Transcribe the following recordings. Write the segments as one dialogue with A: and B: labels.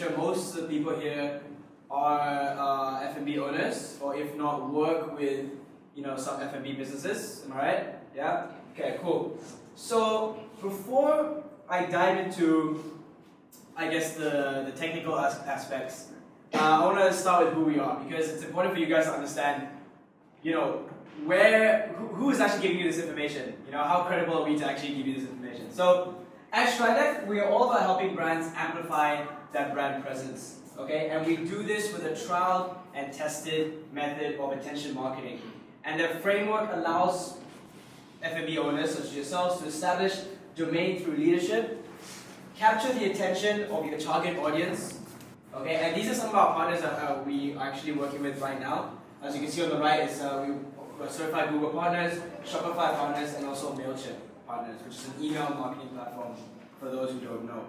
A: sure most of the people here are F&B owners, or if not, work with some F&B businesses. Am I right? Yeah. Okay. Cool. So before I dive into, I guess, the technical aspects, I want to start with who we are, because it's important for you guys to understand, who is actually giving you this information. How credible are we to actually give you this information? So at Stridec, we are all about helping brands amplify that brand presence. Okay, and we do this with a trial and tested method of attention marketing. And the framework allows F&B owners such as yourselves to establish domain through leadership, capture the attention of your target audience. Okay, and these are some of our partners that we are actually working with right now. As you can see on the right, we're certified Google partners, Shopify partners, and also MailChimp partners, which is an email marketing platform for those who don't know.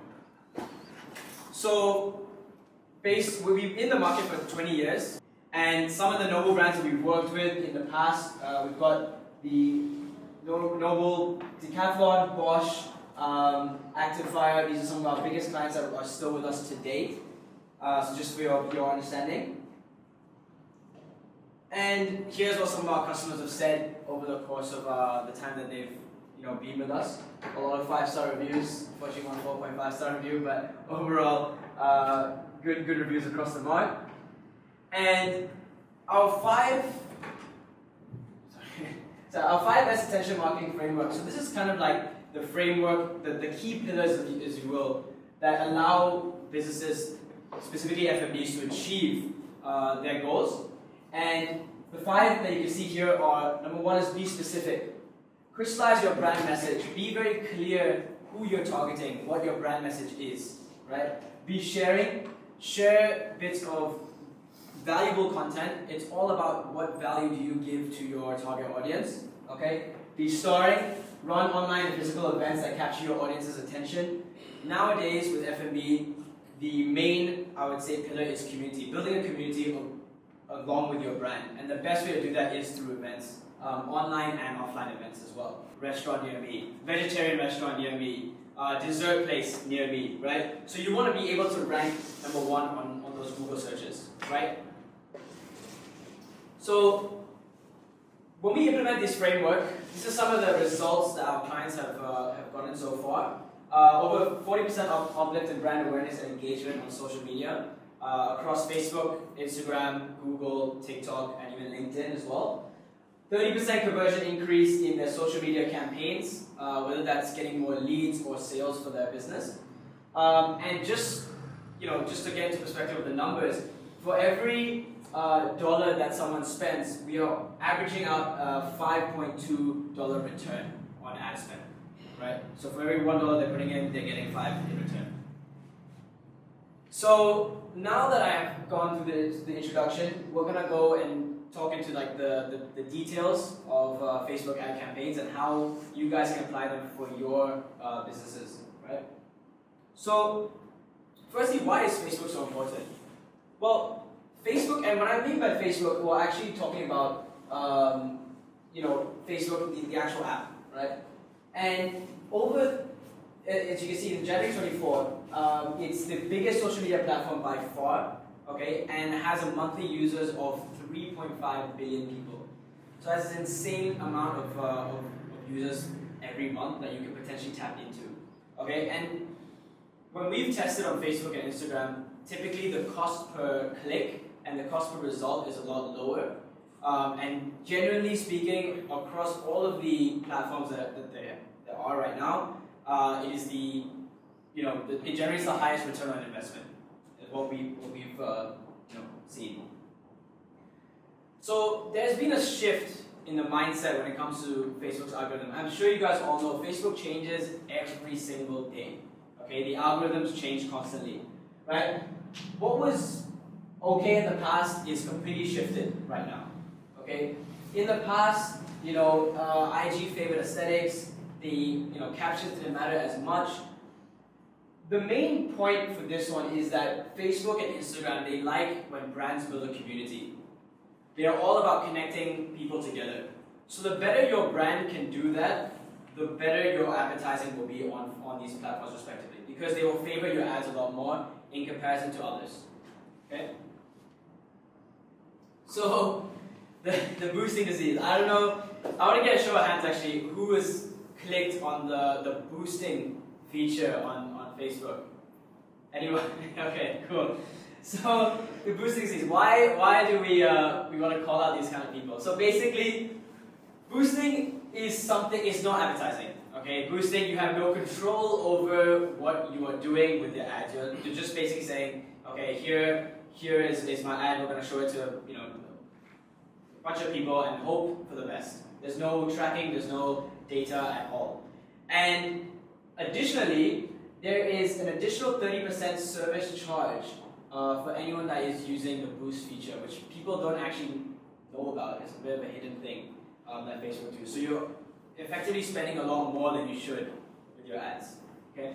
A: So, we've been in the market for 20 years, and some of the Noble brands that we've worked with in the past, we've got the Noble, Decathlon, Bosch, Active-Fire. These are some of our biggest clients that are still with us to date. So just for your understanding. And here's what some of our customers have said over the course of the time that they've been with us. A lot of 5-star reviews. Unfortunately, 4.5-star review, but overall, good reviews across the board. And our 5S attention marketing framework. So this is kind of like the framework, the key pillars, as you will, that allow businesses, specifically F&Bs, to achieve their goals. And the 5 that you can see here are, number 1 is be specific. Crystallize your brand message. Be very clear who you're targeting, what your brand message is, right? Be sharing. Share bits of valuable content. It's all about what value do you give to your target audience, okay? Be starring. Run online and physical events that capture your audience's attention. Nowadays, with F&B, the main, I would say, pillar is community. Building a community along with your brand. And the best way to do that is through events. Online and offline events as well. Restaurant near me, vegetarian restaurant near me, dessert place near me, right? So you want to be able to rank number 1 on those Google searches, right? So when we implement this framework, these are some of the results that our clients have gotten so far. Over 40% of uplift in brand awareness and engagement on social media across Facebook, Instagram, Google, TikTok, and even LinkedIn as well. 30% conversion increase in their social media campaigns, whether that's getting more leads or sales for their business. And just to get into perspective of the numbers, for every dollar that someone spends, we are averaging out a $5.2 return on ad spend, right? So for every $1 they're putting in, they're getting 5 in return. So now that I have gone through the introduction, we're gonna go and talk into the details of Facebook ad campaigns and how you guys can apply them for your businesses, right? So, firstly, why is Facebook so important? Well, Facebook, and when I mean by Facebook, we're actually talking about Facebook, the actual app, right? And as you can see, in January 24, it's the biggest social media platform by far, okay, and has a monthly users of 3.5 billion people. So that's an insane amount of users every month that you can potentially tap into, okay? And when we've tested on Facebook and Instagram, typically the cost per click and the cost per result is a lot lower. And generally speaking, across all of the platforms that there are right now, it is it generates the highest return on investment. Is what we've seen. So there's been a shift in the mindset when it comes to Facebook's algorithm. I'm sure you guys all know Facebook changes every single day. Okay, the algorithms change constantly, right? What was okay in the past is completely shifted right now. Okay, in the past, IG favored aesthetics. The captions didn't matter as much. The main point for this one is that Facebook and Instagram, they like when brands build a community. They are all about connecting people together. So the better your brand can do that, the better your advertising will be on these platforms respectively, because they will favor your ads a lot more in comparison to others. Okay? So, the boosting disease. I don't know, I want to get a show of hands actually, who has clicked on the boosting feature on Facebook? Anyone? Okay, cool. So, the boosting disease. Why do we want to call out these kind of people? So basically, boosting is something, it's not advertising. Okay, boosting, you have no control over what you are doing with your ads. You're just basically saying, okay, here is my ad, we're going to show it to a bunch of people and hope for the best. There's no tracking, there's no data at all. And additionally, there is an additional 30% service charge for anyone that is using the boost feature, which people don't actually know about. It's a bit of a hidden thing that Facebook do. So you're effectively spending a lot more than you should with your ads. Okay?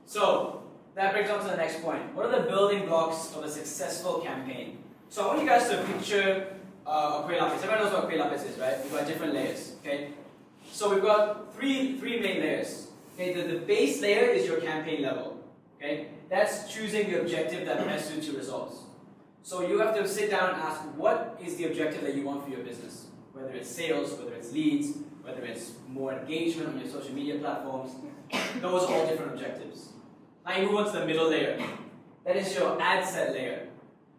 A: So that brings on to the next point. What are the building blocks of a successful campaign? So I want you guys to picture a Kuala Lapis. Everyone knows what Kuala Lapis is, right? We've got different layers. Okay? So we've got three main layers. Okay, the base layer is your campaign level. Okay, that's choosing the objective that best suits your results. So you have to sit down and ask, what is the objective that you want for your business? Whether it's sales, whether it's leads, whether it's more engagement on your social media platforms, those are all different objectives. Now you move on to the middle layer. That is your ad set layer.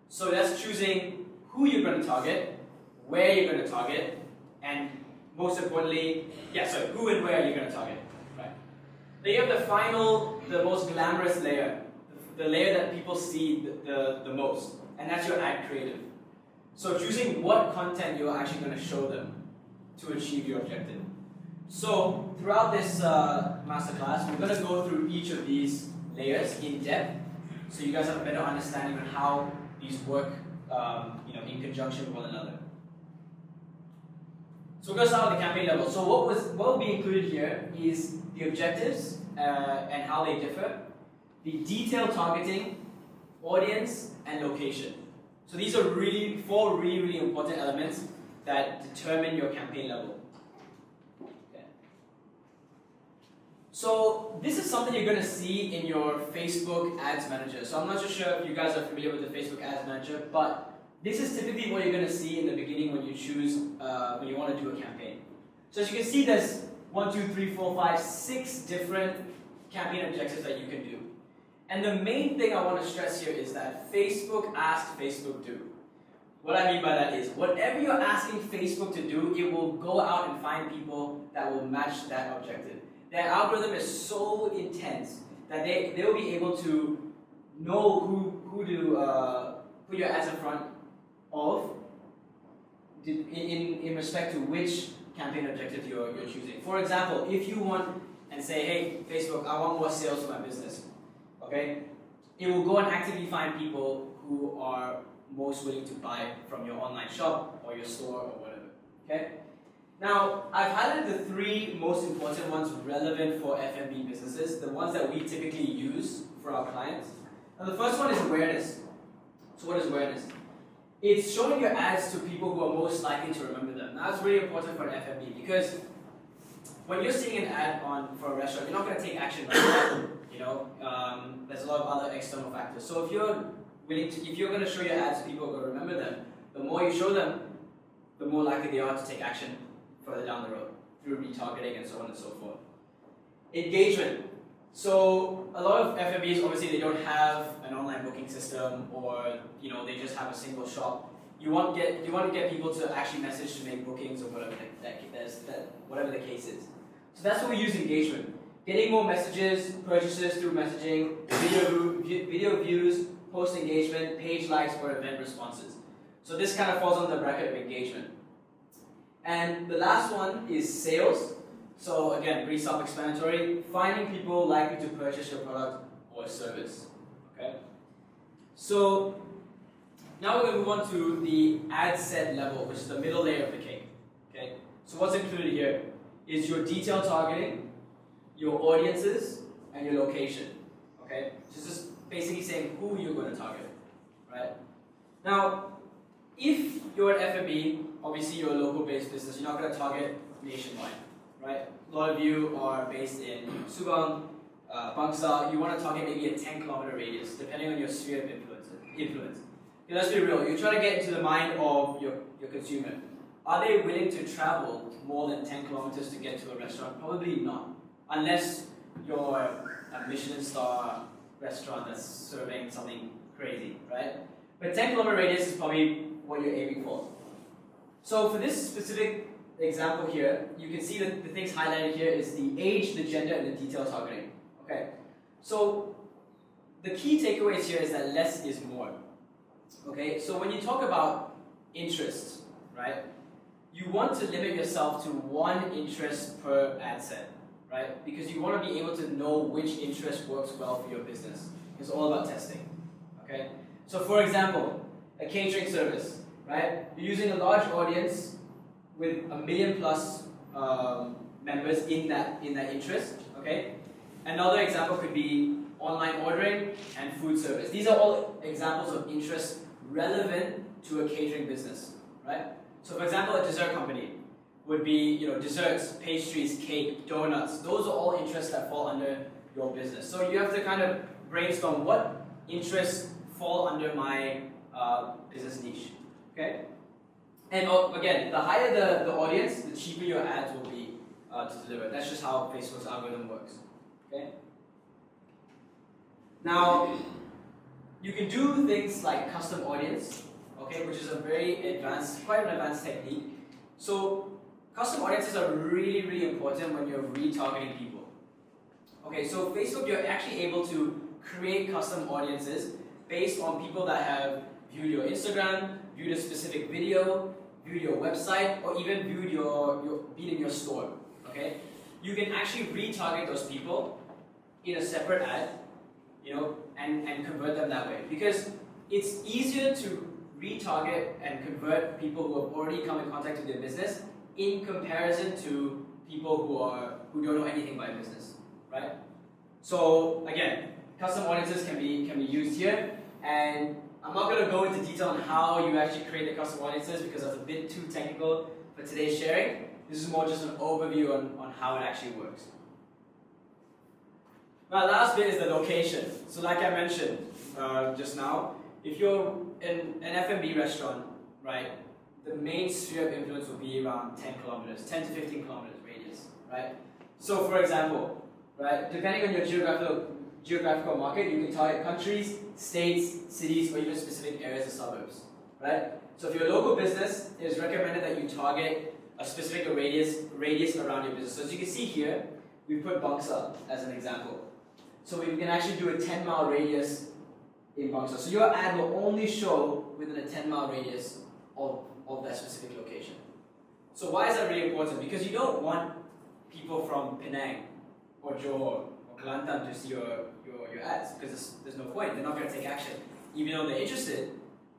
A: So that's choosing who you're going to target, where you're going to target, and most importantly, who and where you're going to target. Then you have the most glamorous layer, the layer that people see the most, and that's your ad creative. So choosing what content you're actually going to show them to achieve your objective. So throughout this masterclass, we're going to go through each of these layers in depth, so you guys have a better understanding on how these work, in conjunction with one another. So we're going to start with the campaign level. So what will be included here is the objectives and how they differ, the detailed targeting, audience, and location. So these are four really important elements that determine your campaign level. Okay. So this is something you're going to see in your Facebook Ads Manager. So I'm not so sure if you guys are familiar with the Facebook Ads Manager, but this is typically what you're going to see in the beginning when you choose, when you want to do a campaign. So as you can see, there's 1, 2, 3, 4, 5, 6 different campaign objectives that you can do. And the main thing I want to stress here is that Facebook ask, Facebook do. What I mean by that is, whatever you're asking Facebook to do, it will go out and find people that will match that objective. Their algorithm is so intense that they will be able to know who to put your ads in front of in respect to which campaign objective you're choosing. For example, if you want and say, hey, Facebook, I want more sales for my business, okay? It will go and actively find people who are most willing to buy from your online shop or your store or whatever, okay? Now, I've highlighted the 3 most important ones relevant for F&B businesses, the ones that we typically use for our clients. And the first one is awareness. So what is awareness? It's showing your ads to people who are most likely to remember them. Now, that's really important for an F&B because when you're seeing an ad for a restaurant, you're not going to take action right now. There's a lot of other external factors. So if you're going to show your ads to people who are going to remember them, the more you show them, the more likely they are to take action further down the road through retargeting and so on and so forth. Engagement. So a lot of F&Bs, obviously, they don't have an online booking system, or they just have a single shop. You want to get people to actually message to make bookings or whatever whatever the case is. So that's what we use engagement. Getting more messages, purchases through messaging, video views, post engagement, page likes, or event responses. So this kind of falls under the bracket of engagement. And the last one is sales. So again, pretty self-explanatory. Finding people likely to purchase your product or service. Okay. So now we're going to move on to the ad set level, which is the middle layer of the cake. Okay. So what's included here is your detailed targeting, your audiences, and your location. Okay. So it's just basically saying who you're going to target. Right. Now, if you're an F&B, obviously you're a local-based business. You're not going to target nationwide. Right? A lot of you are based in Subang, Bangsa, you want to target maybe a 10-kilometer radius, depending on your sphere of influence. Okay, let's be real. You try to get into the mind of your consumer. Are they willing to travel more than 10 kilometers to get to a restaurant? Probably not, unless you're a Michelin star restaurant that's serving something crazy, right? But 10-kilometer radius is probably what you're aiming for. So for this specific example here, you can see that the things highlighted here is the age, the gender, and the detail targeting. Okay, so the key takeaways here is that less is more. Okay, so when you talk about interests, right, you want to limit yourself to one interest per ad set, right? Because you want to be able to know which interest works well for your business. It's all about testing. Okay, so for example, a catering service, right? You're using a large audience with 1 million plus members in that interest. Okay. Another example could be online ordering and food service. These are all examples of interest relevant to a catering business, right? So for example, a dessert company would be, desserts, pastries, cake, donuts. Those are all interests that fall under your business. So you have to kind of brainstorm what interests fall under my business niche, okay? And again, the higher the audience, the cheaper your ads will be to deliver. That's just how Facebook's algorithm works. Okay. Now, you can do things like custom audience, okay, which is a very advanced, quite an advanced technique. So, custom audiences are really, really important when you're retargeting people. Okay, so Facebook, you're actually able to create custom audiences based on people that have viewed your Instagram, viewed a specific video, viewed your website, or even viewed been in your store. Okay, you can actually retarget those people in a separate ad, and convert them that way. Because it's easier to retarget and convert people who have already come in contact with your business in comparison to people who don't know anything about your business, right? So again, custom audiences can be used here, and I'm not going to go into detail on how you actually create the custom audiences because that's a bit too technical for today's sharing. This is more just an overview on how it actually works. Now, last bit is the location. So like I mentioned just now, if you're in an F&B restaurant, right, the main sphere of influence will be around 10 kilometers, 10 to 15 kilometers radius, right? So for example, right, depending on your geographical market, you can target countries, states, cities, or even specific areas or suburbs, right? So if you're a local business, it is recommended that you target a specific radius around your business. So as you can see here, we put Bangsa as an example. So we can actually do a 10-mile radius in Bangsa. So your ad will only show within a 10-mile radius of that specific location. So why is that really important? Because you don't want people from Penang or Johor or Kelantan to see your ads, because there's no point. They're not going to take action. Even though they're interested,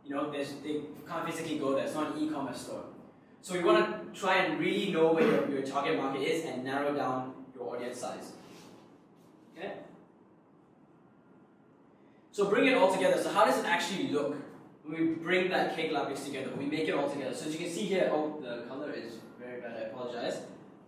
A: they can't physically go there. It's not an e-commerce store. So we want to try and really know where your target market is and narrow down your audience size. Okay? So bring it all together. So how does it actually look when we bring that cake lapis together? We make it all together. So as you can see here, the color is very bad. I apologize.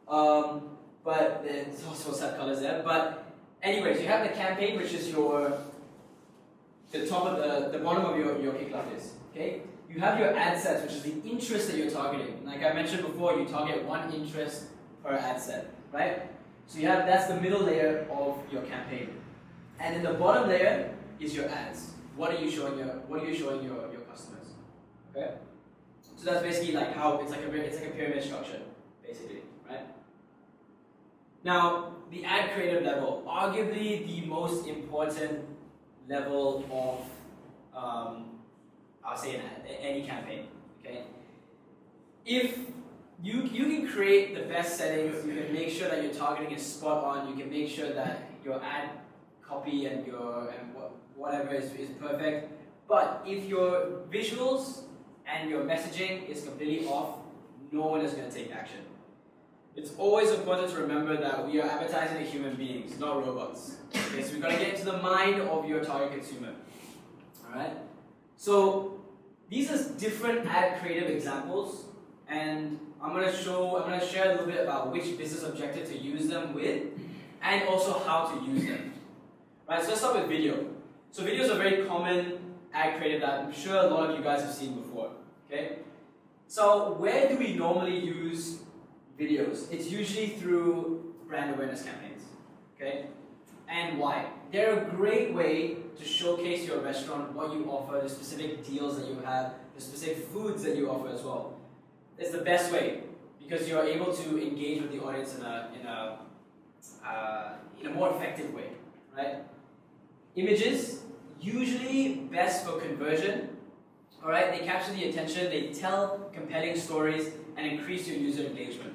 A: But there's also some colors there. But anyways, you have the campaign, which is the top of the bottom of your cake lapis. Okay. You have your ad sets, which is the interest that you're targeting. Like I mentioned before, you target one interest per ad set, right? So that's the middle layer of your campaign, and in the bottom layer is your ads. What are you showing your customers? Okay. So that's basically like how it's like a pyramid structure, basically, right? Now the ad creative level, arguably the most important level of I'll say in any campaign, okay? If you can create the best settings, you can make sure that your targeting is spot on, you can make sure that your ad copy and whatever is perfect, but if your visuals and your messaging is completely off, no one is going to take action. It's always important to remember that we are advertising to human beings, not robots. Okay, so we've got to get into the mind of your target consumer. Alright? So these are different ad creative examples, and I'm going to share a little bit about which business objective to use them with, and also how to use them. right? So let's start with video. So video is a very common ad creative that I'm sure a lot of you guys have seen before, okay? So where do we normally use videos? It's usually through brand awareness campaigns, okay? And why? They're a great way to showcase your restaurant, what you offer, the specific deals that you have, the specific foods that you offer as well. It's the best way because you're able to engage with the audience in a more effective way, right? Images, usually best for conversion, all right? They capture the attention, they tell compelling stories, and increase your user engagement.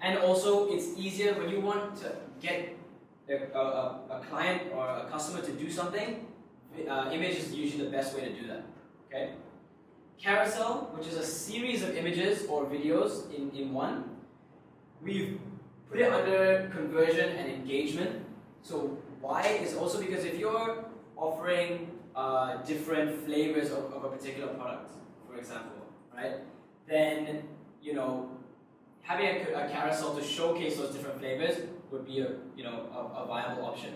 A: And also, it's easier when you want to get a client or a customer to do something, image is usually the best way to do that, okay? Carousel, which is a series of images or videos in one. We've put it under conversion and engagement. So why? Is also because if you're offering different flavors of a particular product, for example, right? Then, you know, having a carousel to showcase those different flavors would be a viable option.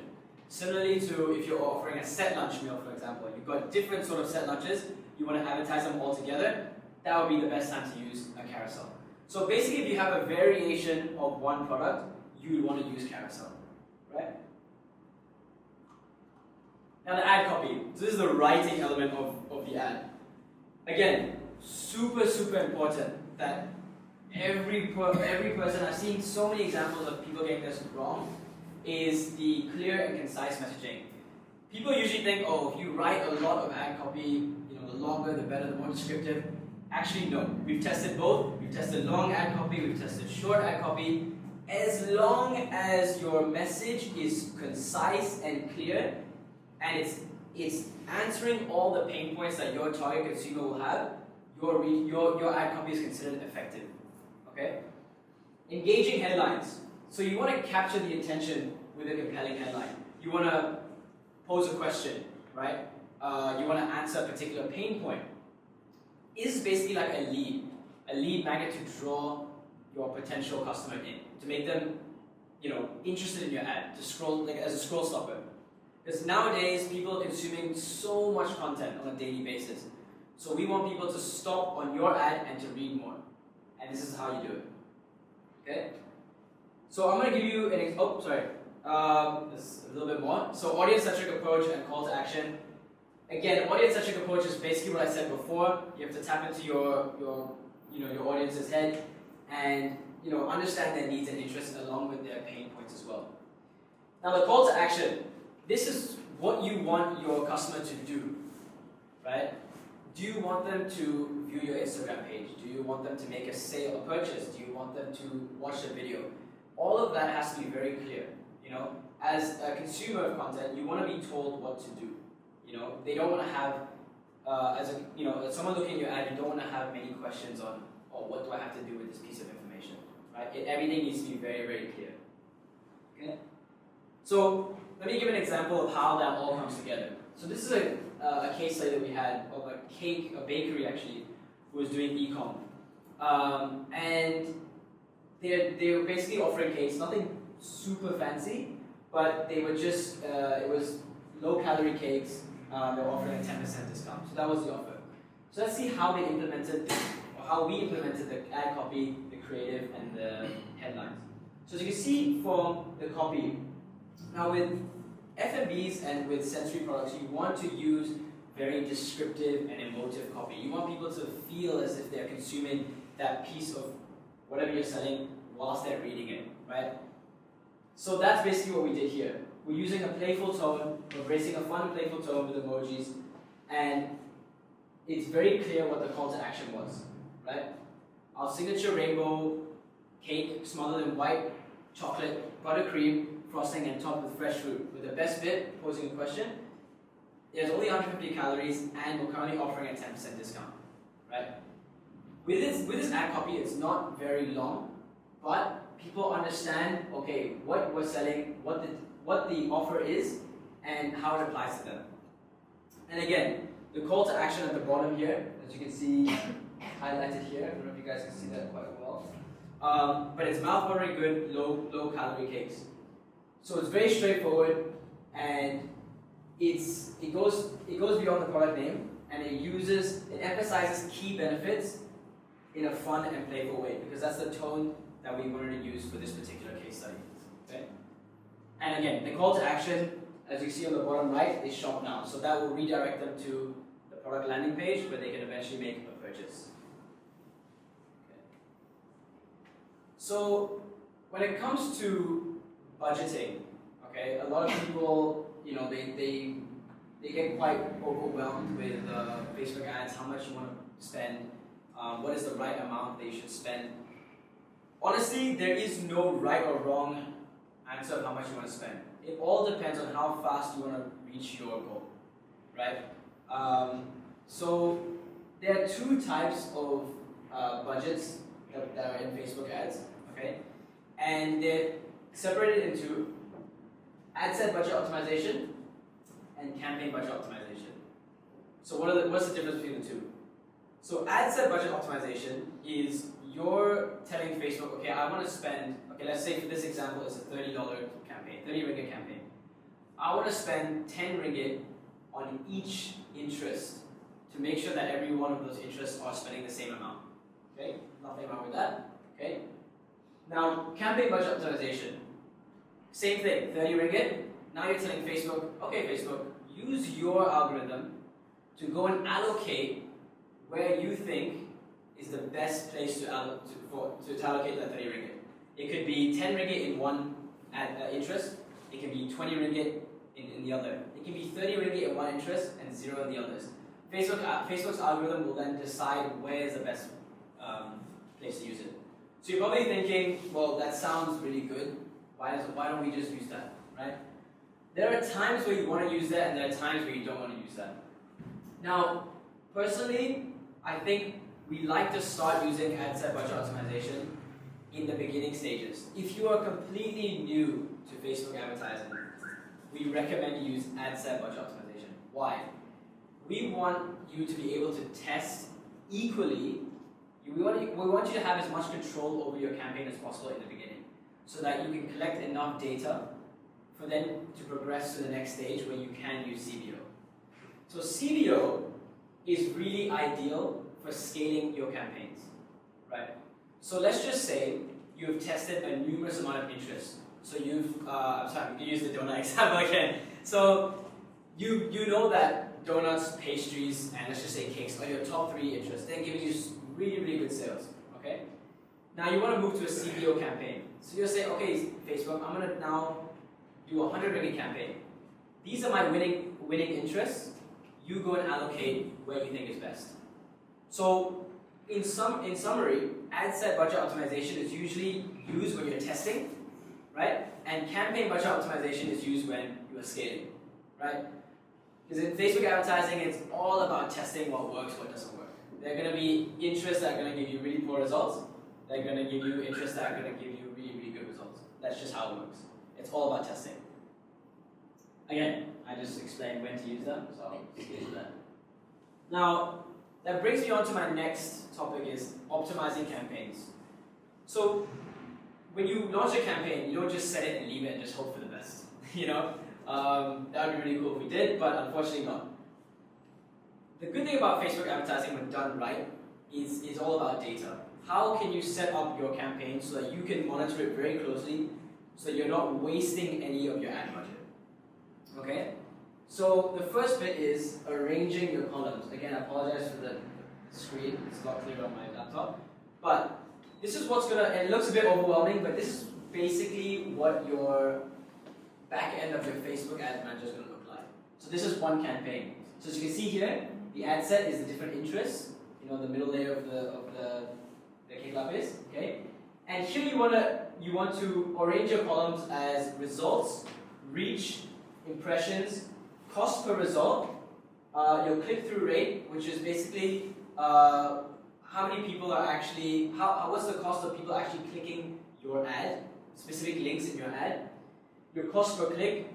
A: Similarly to if you're offering a set lunch meal, for example, you've got different sort of set lunches, you want to advertise them all together, that would be the best time to use a carousel. So basically, if you have a variation of one product, you would want to use carousel, right? Now the ad copy. So this is the writing element of the ad. Again, super important that every person, I've seen so many examples of people getting this wrong, is the clear and concise messaging. People usually think, oh, if you write a lot of ad copy, the longer, the better, the more descriptive. Actually, no. We've tested both. We've tested long ad copy, we've tested short ad copy. As long as your message is concise and clear, and it's answering all the pain points that your target consumer will have, your ad copy is considered effective. Okay? Engaging headlines. So you want to capture the attention with a compelling headline. You want to pose a question, right? You want to answer a particular pain point. Is basically like a lead magnet to draw your potential customer in, to make them, interested in your ad, to scroll, like as a scroll stopper. Because nowadays, people are consuming so much content on a daily basis. So we want people to stop on your ad and to read more. And this is how you do it. Okay? So I'm going to give you there's a little bit more. So audience-centric approach and call to action. Again, audience-centric approach is basically what I said before. You have to tap into your audience's head and understand their needs and interests along with their pain points as well. Now the call to action. This is what you want your customer to do, right? Do you want them to view your Instagram page? Do you want them to make a sale, a purchase? Do you want them to watch a video? All of that has to be very clear. As a consumer of content, you want to be told what to do. They don't want to have, as someone looking at your ad, you don't want to have many questions on, what do I have to do with this piece of information, right? Everything needs to be very, very clear. Okay. So let me give an example of how that all comes together. So this is a case study that we had of a bakery actually, who was doing e-com. And they were basically offering cakes, nothing super fancy, but they were just, it was low-calorie cakes. They were offering a 10% discount. So that was the offer. So let's see how they implemented, or how we implemented the ad copy, the creative, and the headlines. So as you can see from the copy, now with F&Bs and with sensory products, you want to use very descriptive and emotive copy. You want people to feel as if they're consuming that piece of whatever you're selling whilst they're reading it, right? So that's basically what we did here. We're using a playful tone, we're embracing a fun, playful tone with emojis, and it's very clear what the call to action was, right? Our signature rainbow cake smothered in white chocolate, buttercream, frosting, and topped with fresh fruit. With the best bit, posing a question. There's only 150 calories, and we're currently offering a 10% discount, right? With this ad copy, it's not very long, but people understand, okay, what we're selling, what the offer is, and how it applies to them. And again, the call to action at the bottom here, as you can see highlighted here, I don't know if you guys can see that quite well, but it's mouth-watering good, low-calorie cakes. So it's very straightforward, and it goes beyond the product name, and it emphasizes key benefits in a fun and playful way, because that's the tone that we wanted to use for this particular case study. Okay? And again, the call to action, as you see on the bottom right, is shop now. So that will redirect them to the product landing page where they can eventually make a purchase. Okay. So when it comes to budgeting, okay, a lot of people, they get quite overwhelmed with Facebook ads, how much you want to spend, what is the right amount they should spend. Honestly, there is no right or wrong answer of how much you want to spend. It all depends on how fast you want to reach your goal, right? So there are two types of budgets that are in Facebook ads, okay? And they're separated into ad set budget optimization and campaign budget optimization. So what's the difference between the two? So ad set budget optimization is you're telling Facebook, okay, I want to spend, okay, let's say for this example, it's a $30 campaign, 30 ringgit campaign. I want to spend 10 ringgit on each interest to make sure that every one of those interests are spending the same amount. Okay, nothing wrong with that. Okay. Now, campaign budget optimization, same thing, 30 ringgit. Now you're telling Facebook, okay, Facebook, use your algorithm to go and allocate where you think is the best place to allocate that 30 ringgit. It could be 10 ringgit in one interest, it can be 20 ringgit in the other. It can be 30 ringgit in one interest and 0 in the others. Facebook's algorithm will then decide where is the best place to use it. So you're probably thinking, well, that sounds really good. Why don't we just use that, right? There are times where you want to use that, and there are times where you don't want to use that. Now, personally, I think we like to start using ad set budget optimization in the beginning stages. If you are completely new to Facebook advertising, we recommend you use ad set budget optimization. Why? We want you to be able to test equally. We want you to have as much control over your campaign as possible in the beginning, so that you can collect enough data for then to progress to the next stage where you can use CBO. So CBO is really ideal for scaling your campaigns, right? So let's just say you've tested a numerous amount of interest. So I'm sorry, we can use the donut example again. So you know that donuts, pastries, and let's just say cakes are your top 3 interests. They're giving you really, really good sales, okay? Now you want to move to a CBO campaign. So you'll say, okay, Facebook, I'm going to now do a 100 ringgit campaign. These are my winning interests. You go and allocate where you think is best. So in summary, ad set budget optimization is usually used when you're testing, right? And campaign budget optimization is used when you are scaling, right? Because in Facebook advertising, it's all about testing what works, what doesn't work. There are going to be interests that are going to give you really poor results. They're going to give you interests that are going to give you really, really good results. That's just how it works. It's all about testing. Again, I just explained when to use them, so I'll skip to that. Now, that brings me on to my next topic, is optimizing campaigns. So, when you launch a campaign, you don't just set it and leave it and just hope for the best. That would be really cool if we did, but unfortunately not. The good thing about Facebook advertising when done right is all about data. How can you set up your campaign so that you can monitor it very closely so that you're not wasting any of your ad budget? Okay? So the first bit is arranging your columns. Again, I apologize for the screen, it's not clear on my laptop. But this is it looks a bit overwhelming, but this is basically what your back end of your Facebook ad manager is going to look like. So this is one campaign. So as you can see here, the ad set is the different interests, the middle layer of the cake lapis, okay? And here you want to arrange your columns as results, reach, impressions, cost per result, your click-through rate, which is basically how many people are actually, what's the cost of people actually clicking your ad, specific links in your ad, your cost per click,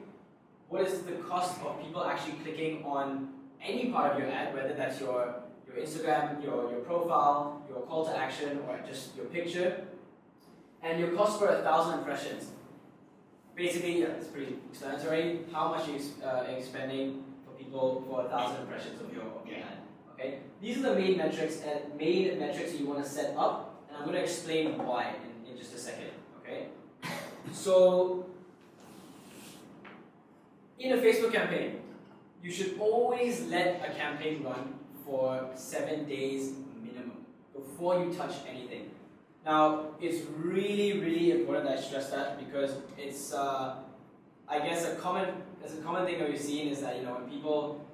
A: what is the cost of people actually clicking on any part of your ad, whether that's your Instagram, your profile, your call to action, or just your picture, and your cost per 1,000 impressions. basically, yeah, it's pretty explanatory. How much are you spending for people for 1,000 impressions of your ad? Okay, these are the main metrics that you want to set up, and I'm going to explain why in just a second. Okay, so in a Facebook campaign, you should always let a campaign run for 7 days minimum before you touch anything. Now, it's really, really important that I stress that because it's, I guess, a common thing that we've seen is that when people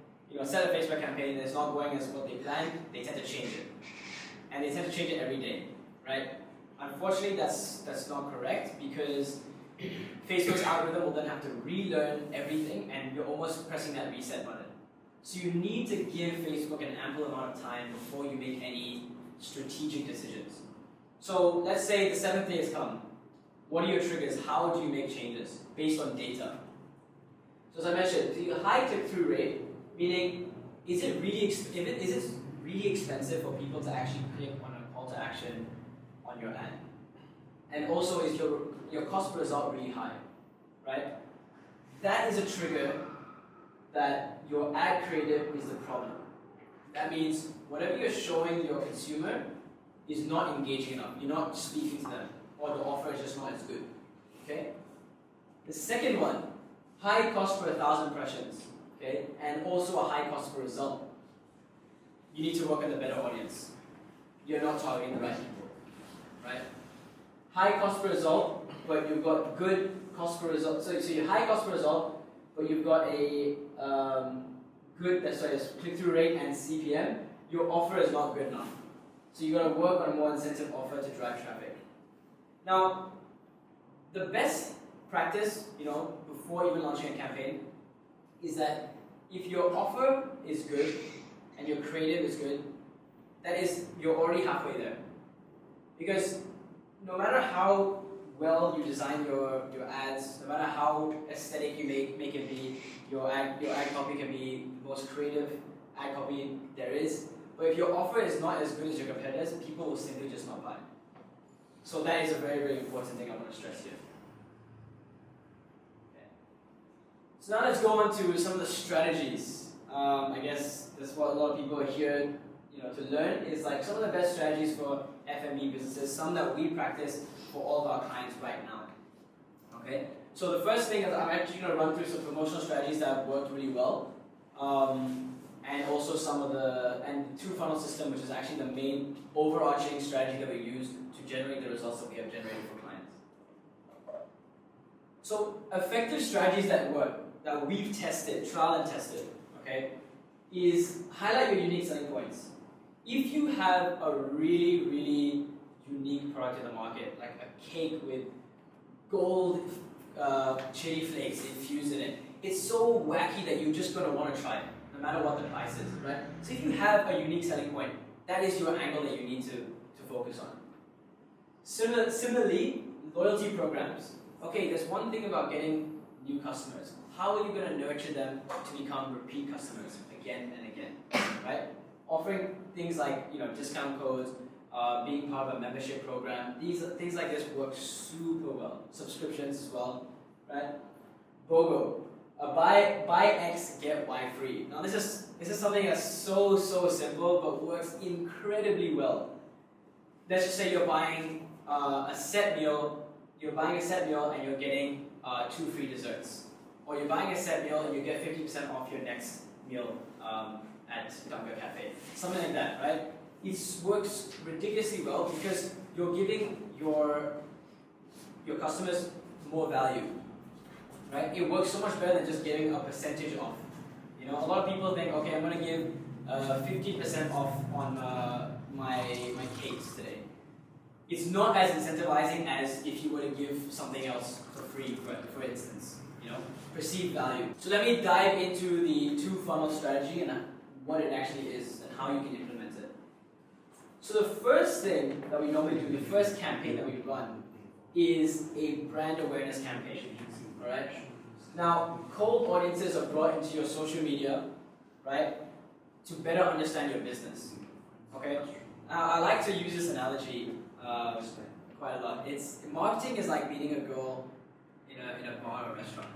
A: set a Facebook campaign and it's not going as what they planned, they tend to change it, and they tend to change it every day, right? Unfortunately, that's not correct because Facebook's algorithm will then have to relearn everything, and you're almost pressing that reset button. So you need to give Facebook an ample amount of time before you make any strategic decisions. So let's say the 7th day has come. What are your triggers? How do you make changes based on data? So as I mentioned, the high click-through rate, meaning is it really expensive for people to actually click on a call to action on your ad? And also, is your cost per result really high, right? That is a trigger that your ad creative is the problem. That means whatever you're showing your consumer is not engaging enough. You're not speaking to them, or the offer is just not as good. Okay. The second one, high cost per 1,000 impressions. Okay, and also a high cost per result. You need to work on the better audience. You're not targeting the right people, right? High cost per result, but you've got good cost per result. So you high cost per result, but you've got a click-through rate and CPM. Your offer is not good enough. So you got to work on a more incentive offer to drive traffic. Now, the best practice, before even launching a campaign, is that if your offer is good and your creative is good, that is, you're already halfway there. Because no matter how well you design your ads, no matter how aesthetic you make it be, your ad copy can be the most creative ad copy there is. But if your offer is not as good as your competitors, people will simply just not buy. So that is a very, very important thing I want to stress here. Okay. So now let's go on to some of the strategies. I guess that's what a lot of people are here, to learn is like some of the best strategies for F&B businesses, some that we practice for all of our clients right now. Okay. So the first thing is I'm actually going to run through some promotional strategies that have worked really well. And also the two-funnel system, which is actually the main overarching strategy that we use to generate the results that we have generated for clients. So effective strategies that work, that we've tested, trial and tested, okay, is highlight your unique selling points. If you have a really, really unique product in the market, like a cake with gold chili flakes infused in it, it's so wacky that you're just going to want to try it, no matter what the price is, right? So if you have a unique selling point, that is your angle that you need to focus on. Similarly, loyalty programs. Okay, there's one thing about getting new customers. How are you going to nurture them to become repeat customers again and again, right? Offering things like discount codes, being part of a membership program. Things like this work super well. Subscriptions as well, right? BOGO. Buy X, get Y free. Now this is something that's so simple but works incredibly well. Let's just say you're buying a set meal. You're buying a set meal and you're getting 2 free desserts, or you're buying a set meal and you get 50% off your next meal at Dunga Cafe. Something like that, right? It works ridiculously well because you're giving your customers more value. Right? It works so much better than just giving a percentage off. A lot of people think, okay, I'm going to give 50% off on my cakes today. It's not as incentivizing as if you were to give something else for free, for instance. Perceived value. So let me dive into the two-funnel strategy and what it actually is and how you can implement it. So the first thing that we normally do, the first campaign that we run, is a brand awareness campaign. Alright? Now, cold audiences are brought into your social media, right, to better understand your business. Okay? Now, I like to use this analogy quite a lot. Marketing is like meeting a girl in a bar or restaurant.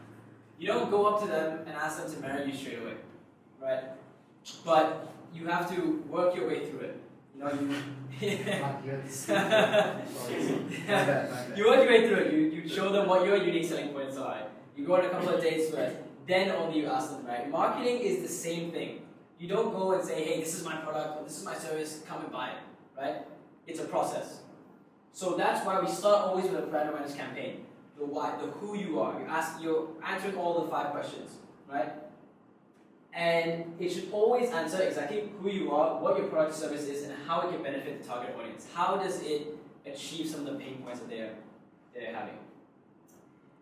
A: You don't go up to them and ask them to marry you straight away, right? But you have to work your way through it. You know, you work your way through it. You show them what your unique selling points are. You go on a couple of dates first, then only you ask them, right? Marketing is the same thing. You don't go and say, hey, this is my product or this is my service, come and buy it, right? It's a process. So that's why we start always with a brand awareness campaign. The why, the who you are. You're answering all the 5 questions, right? And it should always answer exactly who you are, what your product or service is, and how it can benefit the target audience. How does it achieve some of the pain points that they're having?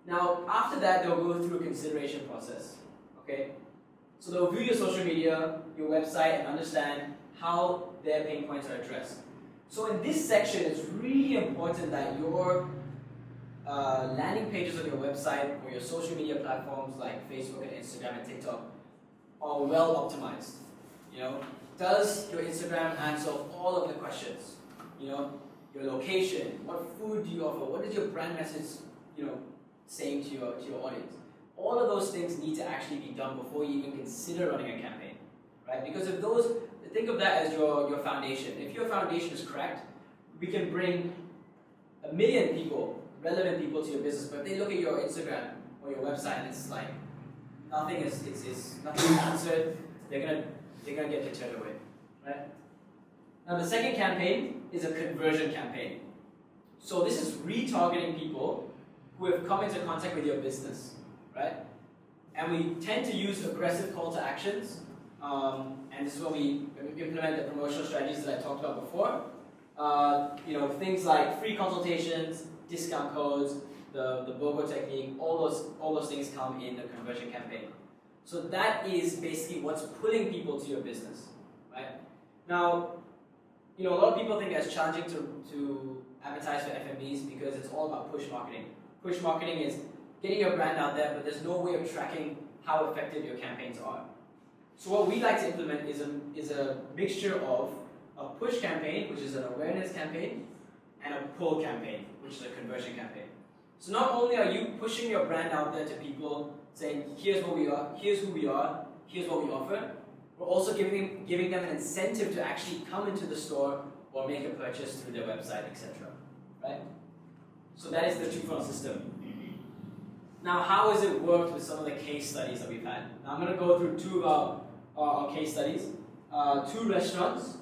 A: Now, after that, they'll go through a consideration process, okay? So they'll view your social media, your website, and understand how their pain points are addressed. So in this section, it's really important that your landing pages on your website or your social media platforms like Facebook and Instagram and TikTok are well optimized. You know, does your Instagram answer all of the questions? You know, your location, what food do you offer, what is your brand message, saying to your audience? All of those things need to actually be done before you even consider running a campaign, right? Because if those, think of that as your foundation. If your foundation is cracked, we can bring 1 million people, relevant people to your business, but if they look at your Instagram or your website and it's like nothing is answered, they're gonna get deterred away, right? Now the second campaign is a conversion campaign. So this is retargeting people who have come into contact with your business, right? And we tend to use aggressive call to actions, and this is when we implement the promotional strategies that I talked about before. Things like free consultations, discount codes, the BOGO technique, all those things come in the conversion campaign. So that is basically what's pulling people to your business, right? Now, a lot of people think it's challenging to advertise for FMBs because it's all about push marketing. Push marketing is getting your brand out there, but there's no way of tracking how effective your campaigns are. So what we like to implement is a mixture of a push campaign, which is an awareness campaign, and a pull campaign, which is a conversion campaign. So not only are you pushing your brand out there to people, saying, here's what we are, here's who we are, here's what we offer, we're also giving them an incentive to actually come into the store or make a purchase through their website, etc. Right? So that is the two-funnel system. Now, how has it worked with some of the case studies that we've had? Now, I'm going to go through 2 of our case studies. 2 restaurants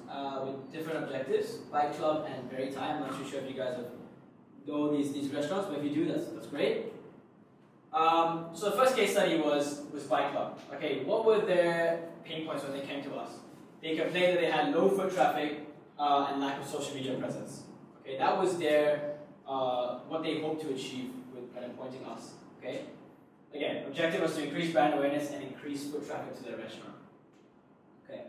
A: with different objectives, Bike Club and Berry Thai. I'm not too sure if you guys know these restaurants, but if you do, that's great. So the first case study was Bike Club. Okay, what were their pain points when they came to us? They complained that they had low foot traffic and lack of social media presence. Okay, that was their what they hoped to achieve with kind of appointing us. Okay, again, objective was to increase brand awareness and increase foot traffic to their restaurant. Okay,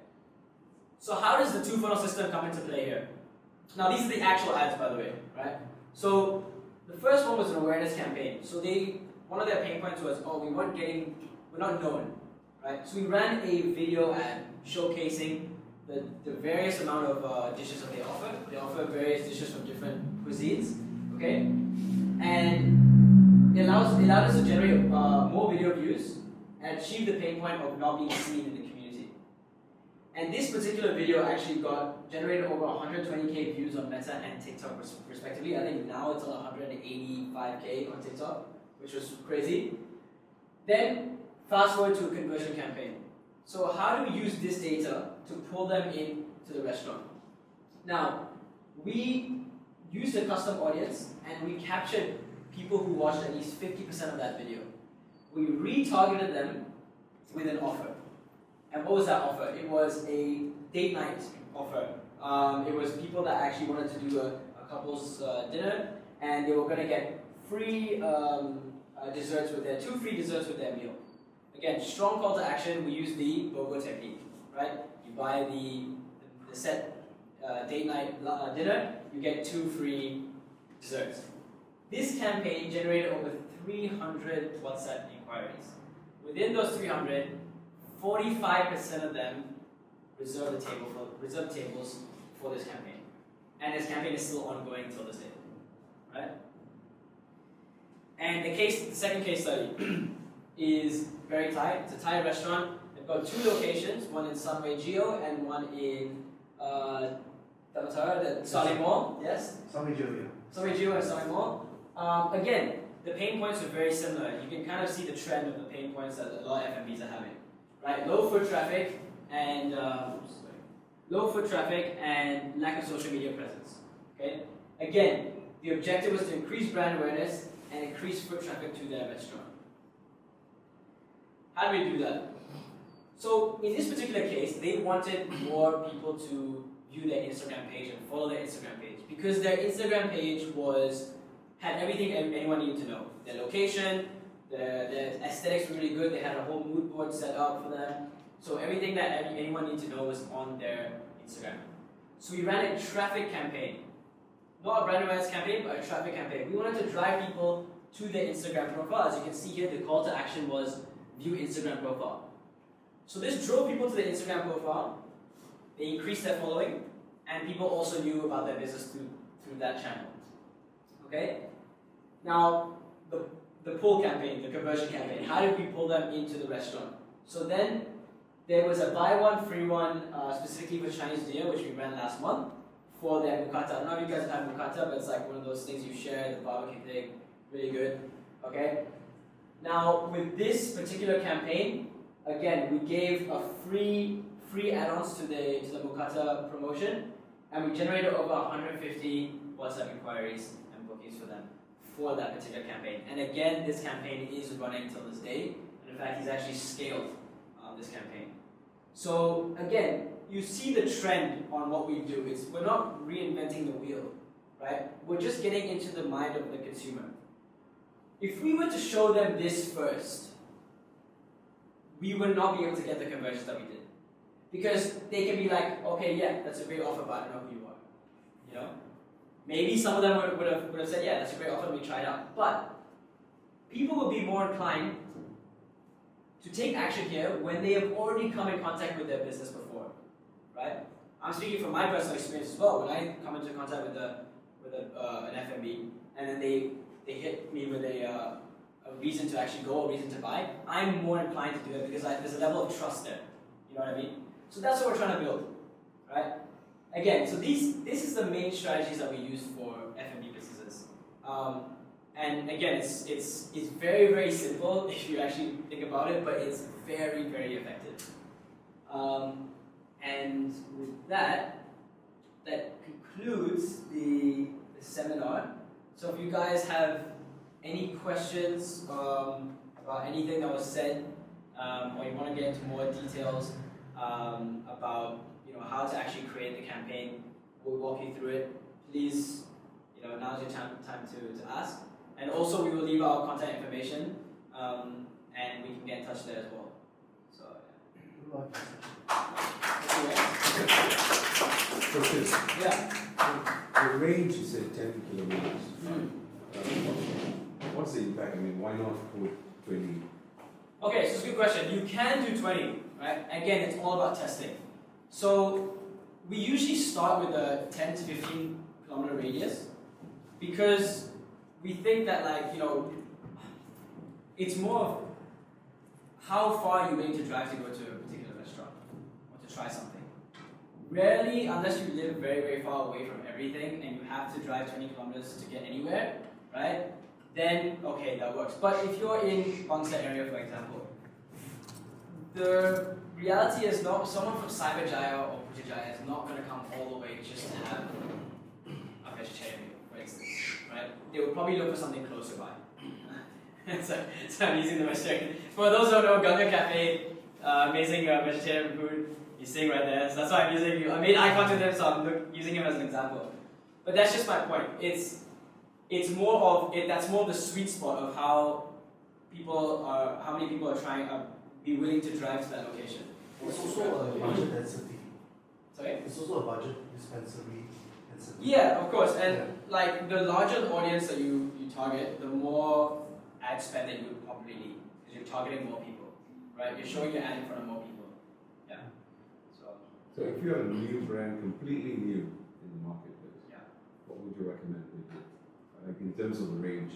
A: so how does the two-funnel system come into play here? Now these are the actual ads, by the way, right? So the first one was an awareness campaign. So one of their pain points was, we're not known, right? So we ran a video ad showcasing the various amount of dishes that they offer. They offer various dishes from different cuisines, okay? And it allowed us to generate more video views and achieve the pain point of not being seen in the community. And this particular video actually generated over 120k views on Meta and TikTok respectively. I think now it's on 185k on TikTok, which was crazy. Then fast forward to a conversion campaign. So how do we use this data to pull them in to the restaurant? Now, we used a custom audience and we captured people who watched at least 50% of that video. We retargeted them with an offer. And what was that offer? It was a date night offer. It was people that actually wanted to do a couple's dinner, and they were going to get free desserts with 2 free desserts with their meal. Again, strong call to action. We use the BOGO technique, right? You buy the set date night dinner, you get 2 free desserts. This campaign generated over 300 WhatsApp inquiries. Within those 300, 45% of them reserved tables for this campaign. And this campaign is still ongoing till this day, right? And the second case study is very Thai. It's a Thai restaurant. They've got 2 locations, one in Sunway Geo and one in the Saleh Mall. Yes?
B: Sunway Geo, yeah.
A: Sunway Geo and Saleh Mall. Again, the pain points are very similar. You can kind of see the trend of the pain points that a lot of F&Bs are having. Right? Low foot traffic and lack of social media presence. Okay? Again, the objective was to increase brand awareness and increase foot traffic to their restaurant. How do we do that? So in this particular case, they wanted more people to view their Instagram page and follow their Instagram page because their Instagram page had everything anyone needed to know. Their location, the aesthetics were really good. They had a whole mood board set up for them. So everything that anyone needed to know was on their Instagram. So we ran a traffic campaign. Not a brand awareness campaign, but a traffic campaign. We wanted to drive people to their Instagram profile. As you can see here, the call to action was view Instagram profile. So this drove people to the Instagram profile. They increased their following, and people also knew about their business through that channel. Okay? Now, the pull campaign, the conversion campaign, how did we pull them into the restaurant? So then, there was a buy one, free one, specifically for Chinese New Year, which we ran last month, for their mukata. I don't know if you guys have mukata, but it's like one of those things you share, the barbecue thing, really good. Okay? Now, with this particular campaign, again, we gave a free add-ons to the mukata promotion, and we generated over 150 WhatsApp inquiries and bookings for them for that particular campaign. And again, this campaign is running till this day, and in fact, he's actually scaled this campaign. So again, you see the trend on what we do. We're not reinventing the wheel, right? We're just getting into the mind of the consumer. If we were to show them this first, we would not be able to get the conversions that we did. Because they can be like, okay, yeah, that's a great offer, but I don't know who you are. You know? Maybe some of them would have said, yeah, that's a great offer, let me try it out. But people will be more inclined to take action here when they have already come in contact with their business before. Right? I'm speaking from my personal experience as well. When I come into contact with an F&B, and then they hit me with a reason to actually go, a reason to buy, I'm more inclined to do it because there's a level of trust there. You know what I mean? So that's what we're trying to build, right? Again, so this is the main strategies that we use for F&B businesses. And again, it's very, very simple if you actually think about it, but it's very, very effective. And with that concludes the seminar. So if you guys have any questions about anything that was said, or you want to get into more details about how to actually create the campaign, we'll walk you through it. Please, now's your time to ask. And also, we will leave our contact information, and we can get in touch there as well. So, yeah.
C: The range you said 10 kilometers. What's the impact? I mean, why not put 20?
A: Okay, so it's a good question. You can do 20, right? Again, it's all about testing. So we usually start with a 10 to 15 kilometer radius because we think that it's more of how far are you willing to drive to go to a particular restaurant or to try something. Rarely, unless you live very, very far away from everything and you have to drive 20 kilometers to get anywhere, right? Then, okay, that works. But if you're in Bangsa area, for example, the reality is someone from Cyberjaya or Putrajaya is not going to come all the way just to have a vegetarian meal, for instance, right? They will probably look for something closer by. so I'm using the vegetarian. For those who don't know, Ganga Cafe, amazing vegetarian food. He's sitting right there, so that's why I'm using you. I made eye contact with him, so I'm using him as an example. But that's just my point. It's more of it. That's more of the sweet spot of how many people are trying be willing to drive to that location.
B: It's also a budget density.
A: Sorry?
B: It's also a budget dispensary density.
A: Yeah, of course. And the larger the audience that you target, the more ad spend that you would probably need because you're targeting more people, right? You're showing your ad in front of more people. Yeah.
C: So if you have a new brand, completely new in the marketplace, what would you recommend they do? Like in terms of the range?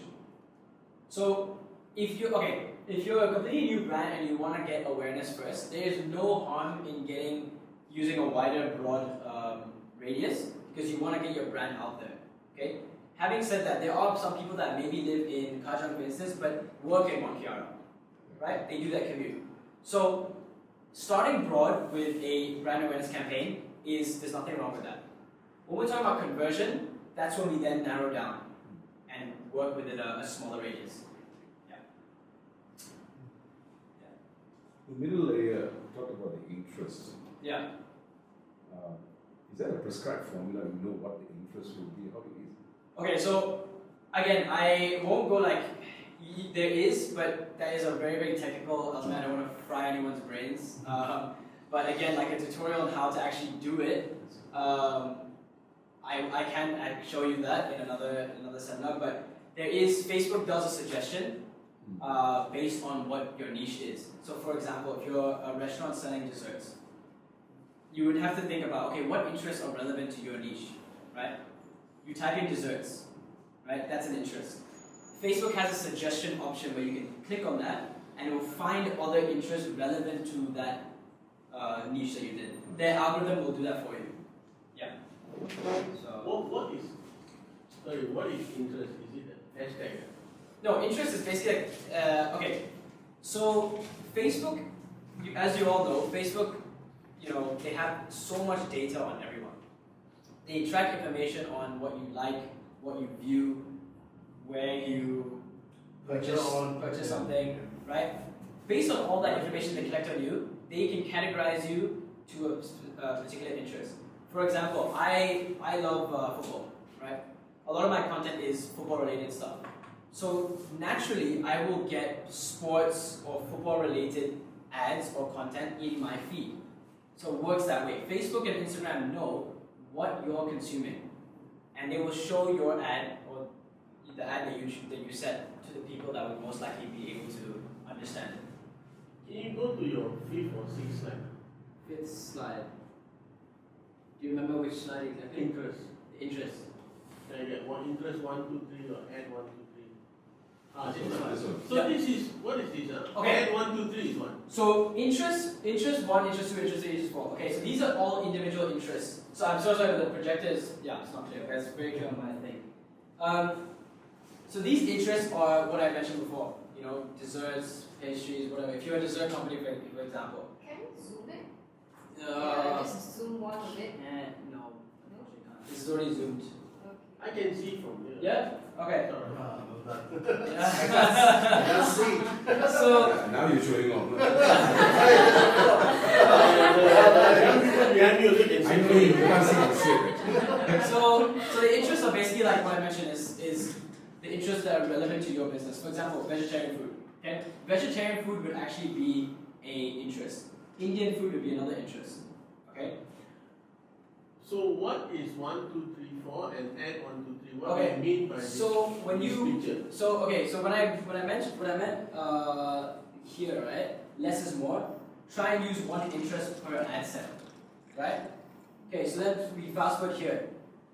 A: So if you're a completely new brand and you want to get awareness first, there is no harm in using a wider, broad radius because you want to get your brand out there. Okay. Having said that, there are some people that maybe live in Kajang, for instance, but work in Mont Kiara, right? They do that commute. So starting broad with a brand awareness campaign there's nothing wrong with that. When we're talking about conversion, that's when we then narrow down and work within a smaller radius.
C: The middle layer, talk about the interest.
A: Yeah.
C: Is that a prescribed formula? You know what the interest will be? How it is?
A: Okay, so again, I won't go like there is, but that is a very, very technical element. I don't want to fry anyone's brains. But again, like a tutorial on how to actually do it, I can show you that in another seminar. But Facebook does a suggestion based on what your niche is. So for example, if you're a restaurant selling desserts, you would have to think about, okay, what interests are relevant to your niche, right? You type in desserts, right? That's an interest. Facebook has a suggestion option where you can click on that and it will find other interests relevant to that niche that you did. Their algorithm will do that for you. Yeah. So
D: what is interest? Is it a hashtag?
A: no, interest is basically okay. So Facebook, as you all know, Facebook, they have so much data on everyone. They track information on what you like, what you view, where you purchase something, right? Based on all that information they collect on you, they can categorize you to a particular interest. For example, I love football, right? A lot of my content is football-related stuff. So naturally, I will get sports or football-related ads or content in my feed. So it works that way. Facebook and Instagram know what you're consuming, and they will show your ad or the ad that you set to the people that would most likely be able to understand it.
D: Can you go to your 5th or 6th slide?
A: 5th slide. Do you remember which slide exactly?
D: Interest.
A: Interest.
D: Can I get one interest 1, 2, 3 or add 1, 2, 3?
C: This one.
D: So
A: Yeah.
D: this is what is this?
A: Okay.
D: Add 1, 2, 3 is one.
A: So interest 1, interest 2, interest 3, interest 4. Okay, so these are all individual interests. So I'm so sorry, the projector is, it's not clear, but it's very clear on my thing. So these interests are what I mentioned before. Desserts, pastries, whatever. If you're a dessert company, for example.
E: Can you zoom it?
A: Just
E: zoom one of it.
A: no, unfortunately not. This is already zoomed.
E: Okay.
D: I can see from here.
A: Yeah? Okay.
D: Sorry.
B: I can't see.
A: So,
C: Now you're showing off.
D: Behind me also can see.
C: I know you can't see the shape.
A: so the interests are basically like what I mentioned is the interests that are relevant to your business. For example, vegetarian food. Okay, vegetarian food would actually be a interest. Indian food would be another interest. Okay.
D: So what is 1, 2, 3, 4 and add 1, 2, 3? What
A: Okay.
D: do you mean by this?
A: So when
D: this
A: you
D: picture?
A: so when I meant here, right? Less is more. Try and use one interest per ad set, right? Okay, so then we fast forward here.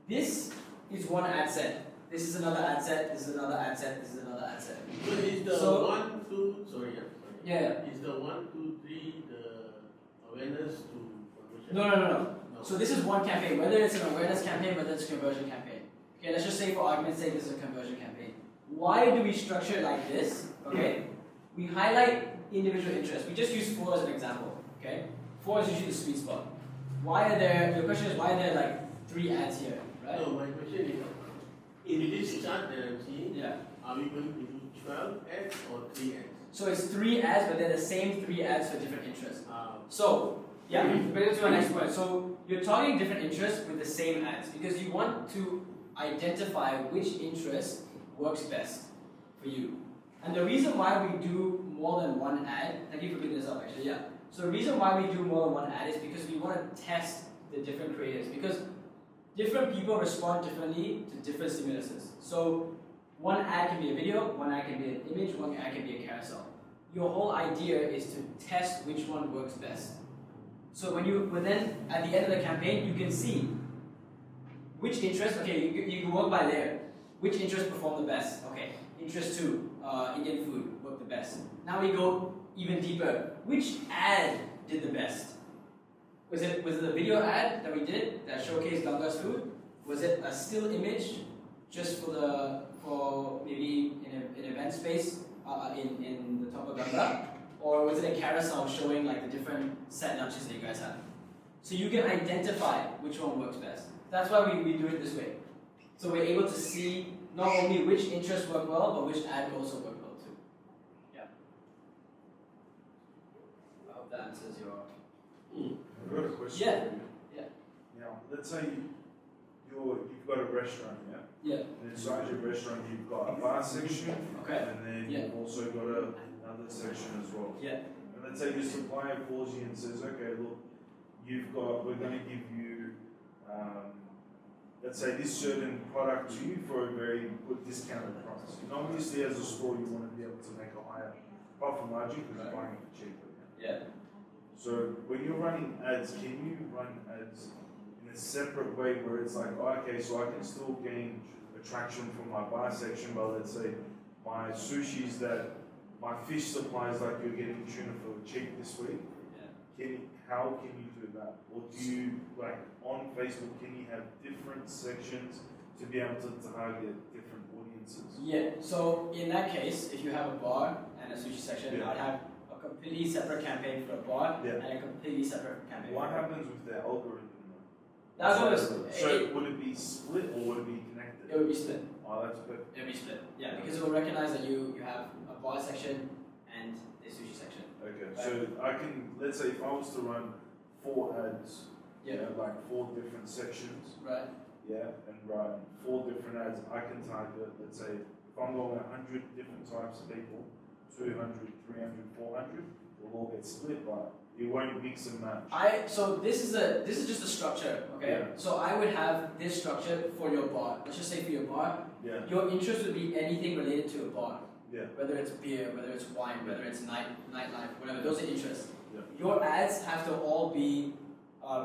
A: This is one ad set. This is another ad set. This is another ad set. This is another ad set.
D: So is the
A: So-
D: 1, 2, sorry,
A: Yeah.
D: Is the 1, 2, 3 the awareness to conversion?
A: No. So this is one campaign, whether it's an awareness campaign, whether it's a conversion campaign. Okay, let's just say for argument's sake, this is a conversion campaign. Why do we structure it like this? Okay, we highlight individual interests. We just use 4 as an example. Okay, 4 is usually the sweet spot. Your question is why are there like 3 ads here, right?
D: No, my question is, in this chart that I'm seeing,
A: Yeah.
D: are we going to do 12 ads or 3 ads?
A: So it's 3 ads, but they're the same 3 ads for different interests.
D: Um,
A: So, yeah, bring it to my next point. So, you're targeting different interests with the same ads because you want to identify which interest works best for you. And the reason why we do more than one ad, thank you for picking this up actually, yeah. So, the reason why we do more than one ad is because we want to test the different creatives because different people respond differently to different stimuluses. So, one ad can be a video, one ad can be an image, one ad can be a carousel. Your whole idea is to test which one works best. So but then at the end of the campaign, you can see which interest. Okay, you can work by layer. which interest performed the best? Okay, interest 2, Indian food worked the best. Now we go even deeper. Which ad did the best? Was it the video ad that we did that showcased Ganga's food? Was it a still image just for maybe in an event space in the top of Ganga? Or was it a carousel showing like the different set lunches that you guys had? So you can identify which one works best. That's why we do it this way. So we're able to see not only which interests work well, but which ad also work well too. Yeah. I hope that answers your...
B: I've got a question.
A: Yeah.
B: for you.
A: Yeah.
B: Now, let's say you've got a restaurant, yeah?
A: Yeah.
B: And inside your restaurant, you've got a bar section,
A: Okay.
B: and then
A: Yeah.
B: you've also got another section as well.
A: Yeah.
B: And let's say your supplier calls you and says, okay, look, we're going to give you, let's say this certain product to you for a very good discounted price. And obviously, as a store, you want to be able to make a higher profit margin because you're buying it cheaper.
A: Yeah.
B: So when you're running ads, can you run ads in a separate way where it's like, oh, okay, so I can still gain attraction from my bar section, but let's say my sushi's my fish supplies, like you're getting tuna for cheap this week.
A: Yeah.
B: How can you do that? Or do you, like on Facebook, can you have different sections to be able to target different audiences?
A: Yeah. So in that case, if you have a bar and a sushi section,
B: Yeah.
A: I'd have a completely separate campaign for a bar
B: Yeah.
A: and a completely separate campaign.
B: What
A: for a
B: happens with the algorithm?
A: That's what
B: So would it be split or would it be connected?
A: it would be split.
B: Oh, that's good.
A: It would be split. Yeah, because it will recognize that you have a bar section and a sushi section.
B: Okay, so I can, let's say if I was to run 4 ads,
A: Yeah.
B: like 4 different sections,
A: Right.
B: yeah, and run 4 different ads, I can target, let's say, if I'm going 100 different types of people, 200, 300, 400, will all get split, but it won't mix and match.
A: So this is just a structure, okay?
B: Yeah.
A: So I would have this structure for your bar. Let's just say for your bar,
B: Yeah,
A: your interest would be anything related to a bar.
B: yeah,
A: Whether it's beer, whether it's wine, whether it's nightlife, whatever, those are interests.
B: Yeah.
A: Your ads have to all be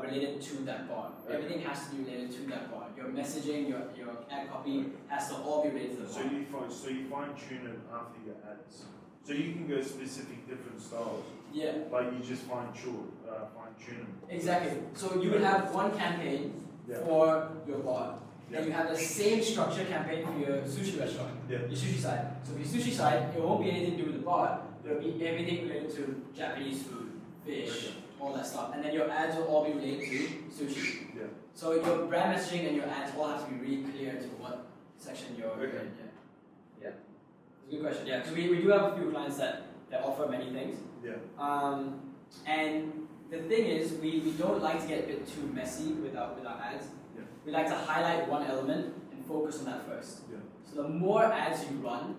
A: related to that bar.
B: Okay.
A: Everything has to be related to that bar. Your messaging, your ad copy has to all be related to the
B: so
A: bar.
B: you fine tune it after your ads. So you can go specific different styles,
A: Yeah,
B: but you just fine tune them.
A: exactly. So you would have one campaign
B: Yeah.
A: for your bar.
B: Yeah.
A: And you have the same structure campaign for your sushi restaurant,
B: Yeah.
A: your sushi side. So for your sushi side, it won't be anything to do with the bar. It'll be everything related to Japanese food, fish, all that stuff. And then your ads will all be related to sushi.
B: Yeah.
A: So your brand messaging and your ads all have to be really clear to what section you're
B: Okay.
A: in. Yeah. It's a good question. Yeah, because we do have a few clients that offer many things.
B: Yeah.
A: And the thing is, we don't like to get a bit too messy with our ads.
B: Yeah.
A: We like to highlight one element and focus on that first.
B: Yeah.
A: So the more ads you run,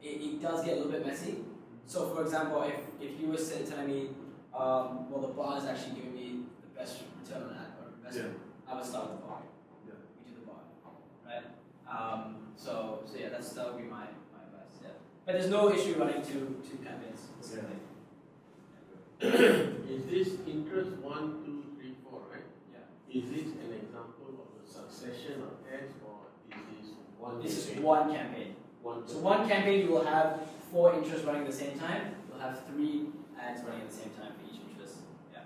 A: it does get a little bit messy. So for example, if you were telling me, well, the bar is actually giving me the best return on ad or investment, I would start with the bar.
B: Yeah.
A: We do the bar, right? So yeah, that would be my advice. Yeah. But there's no issue running two campaigns.
D: Is this interest 1, 2, 3, 4, right?
A: Yeah.
D: Is this an example of a succession of ads or is this one?
A: This is
D: campaign?
A: one campaign. So one campaign you will have 4 interests running at the same time. You'll have 3 ads running at the same time for each interest. Yeah.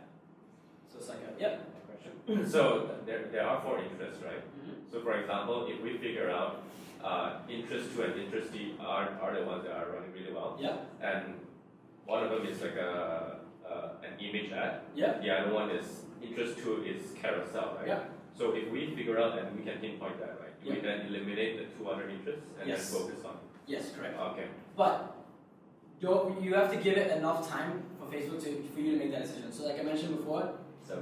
A: So it's like a
E: So there are 4 interests, right?
A: Mm-hmm.
E: So for example, if we figure out interest 2 and interest 3 are the ones that are running really well,
A: Yeah.
E: and one of them is like an image ad.
A: Yeah.
E: The other one is interest 2 is carousel, right?
A: Yeah.
E: So if we figure out and we can pinpoint that, right? Do we
A: Yeah.
E: then eliminate the 2 other interests and
A: Yes.
E: then focus on?
A: Yes, correct.
E: Okay.
A: But you have to give it enough time for Facebook for you to make that decision. So like I mentioned before,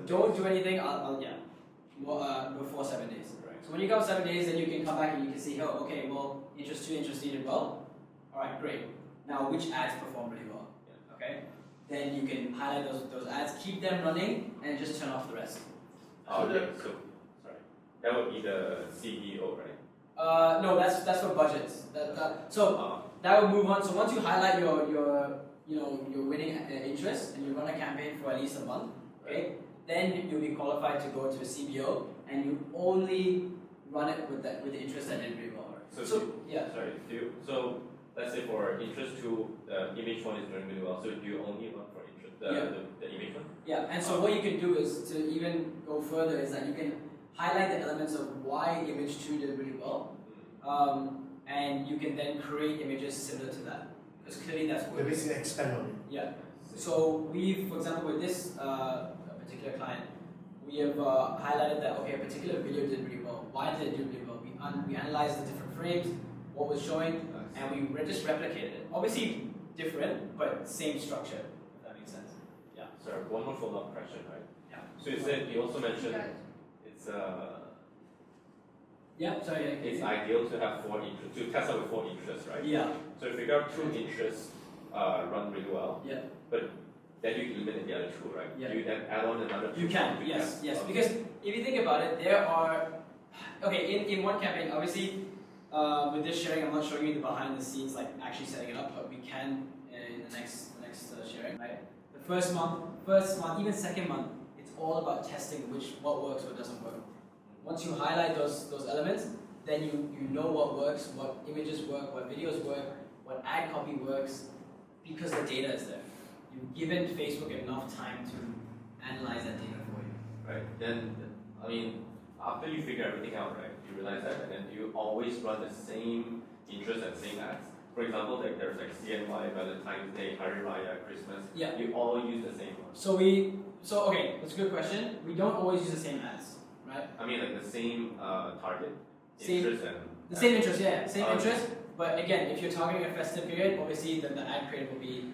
A: don't do anything before 7 days.
E: Right.
A: So when you come 7 days, then you can come back and you can see, oh, okay, well, interest 2, interest 3 did well. All right, great. Now, which ads perform really well?
E: Yeah.
A: Okay. Then you can highlight those ads, keep them running, and just turn off the rest.
E: Okay. So sorry, that would be the CEO, right?
A: No, that's for budgets. So that will move on. So once you highlight your winning interest and you run a campaign for at least a month, okay, then you'll be qualified to go to a CBO, and you only run it with the interest that did really well.
E: So,
A: yeah.
E: Sorry, so let's say for interest 2, the image 1 is doing really well. So do you only run for interest the image 1?
A: Yeah, and so what you can do is to even go further is that you can highlight the elements of why image 2 did really well, and you can then create images similar to that, because clearly that's what.
F: They basically expand on it.
A: Yeah. So we've, for example, with this particular client, we have highlighted that okay, a particular video did really well. Why did it do really well? We analyzed the different frames, what was showing, and we just replicated it. Obviously different, but same structure. If that makes sense. Yeah.
E: Sorry, one more follow-up question, right?
A: Yeah.
E: So you said you also mentioned it's
A: Yeah. Sorry.
E: it's ideal to have 4 interests, to test out with 4 interests, right?
A: Yeah.
E: So if you got 2 interests run really well,
A: Yeah.
E: but then you eliminate the other 2, right?
A: Yeah.
E: You then add on another 2.
A: You can. Yes. Yes. Because if you think about it, there are in one campaign, obviously. With this sharing, I'm not showing you the behind the scenes, like actually setting it up, but we can in the next sharing, right? The first month, even second month, it's all about testing what works, what doesn't work. Once you highlight those elements, then you know what works, what images work, what videos work, what ad copy works, because the data is there. You've given Facebook enough time to analyze that data for you.
E: Right. Then, I mean, after you figure everything out, right, you realize that, and then you always run the same interest and same ads. For example, like there's like CNY, Valentine's Day, Hari Raya, Christmas.
A: Yeah.
E: You all use the same one.
A: So okay, that's a good question. We don't always use the same ads, right?
E: I mean, like the same target,
A: Same-
E: interest, and
A: The same interest, yeah, same
E: Okay.
A: interest. But again, if you're targeting a festive period, obviously then the ad creative will be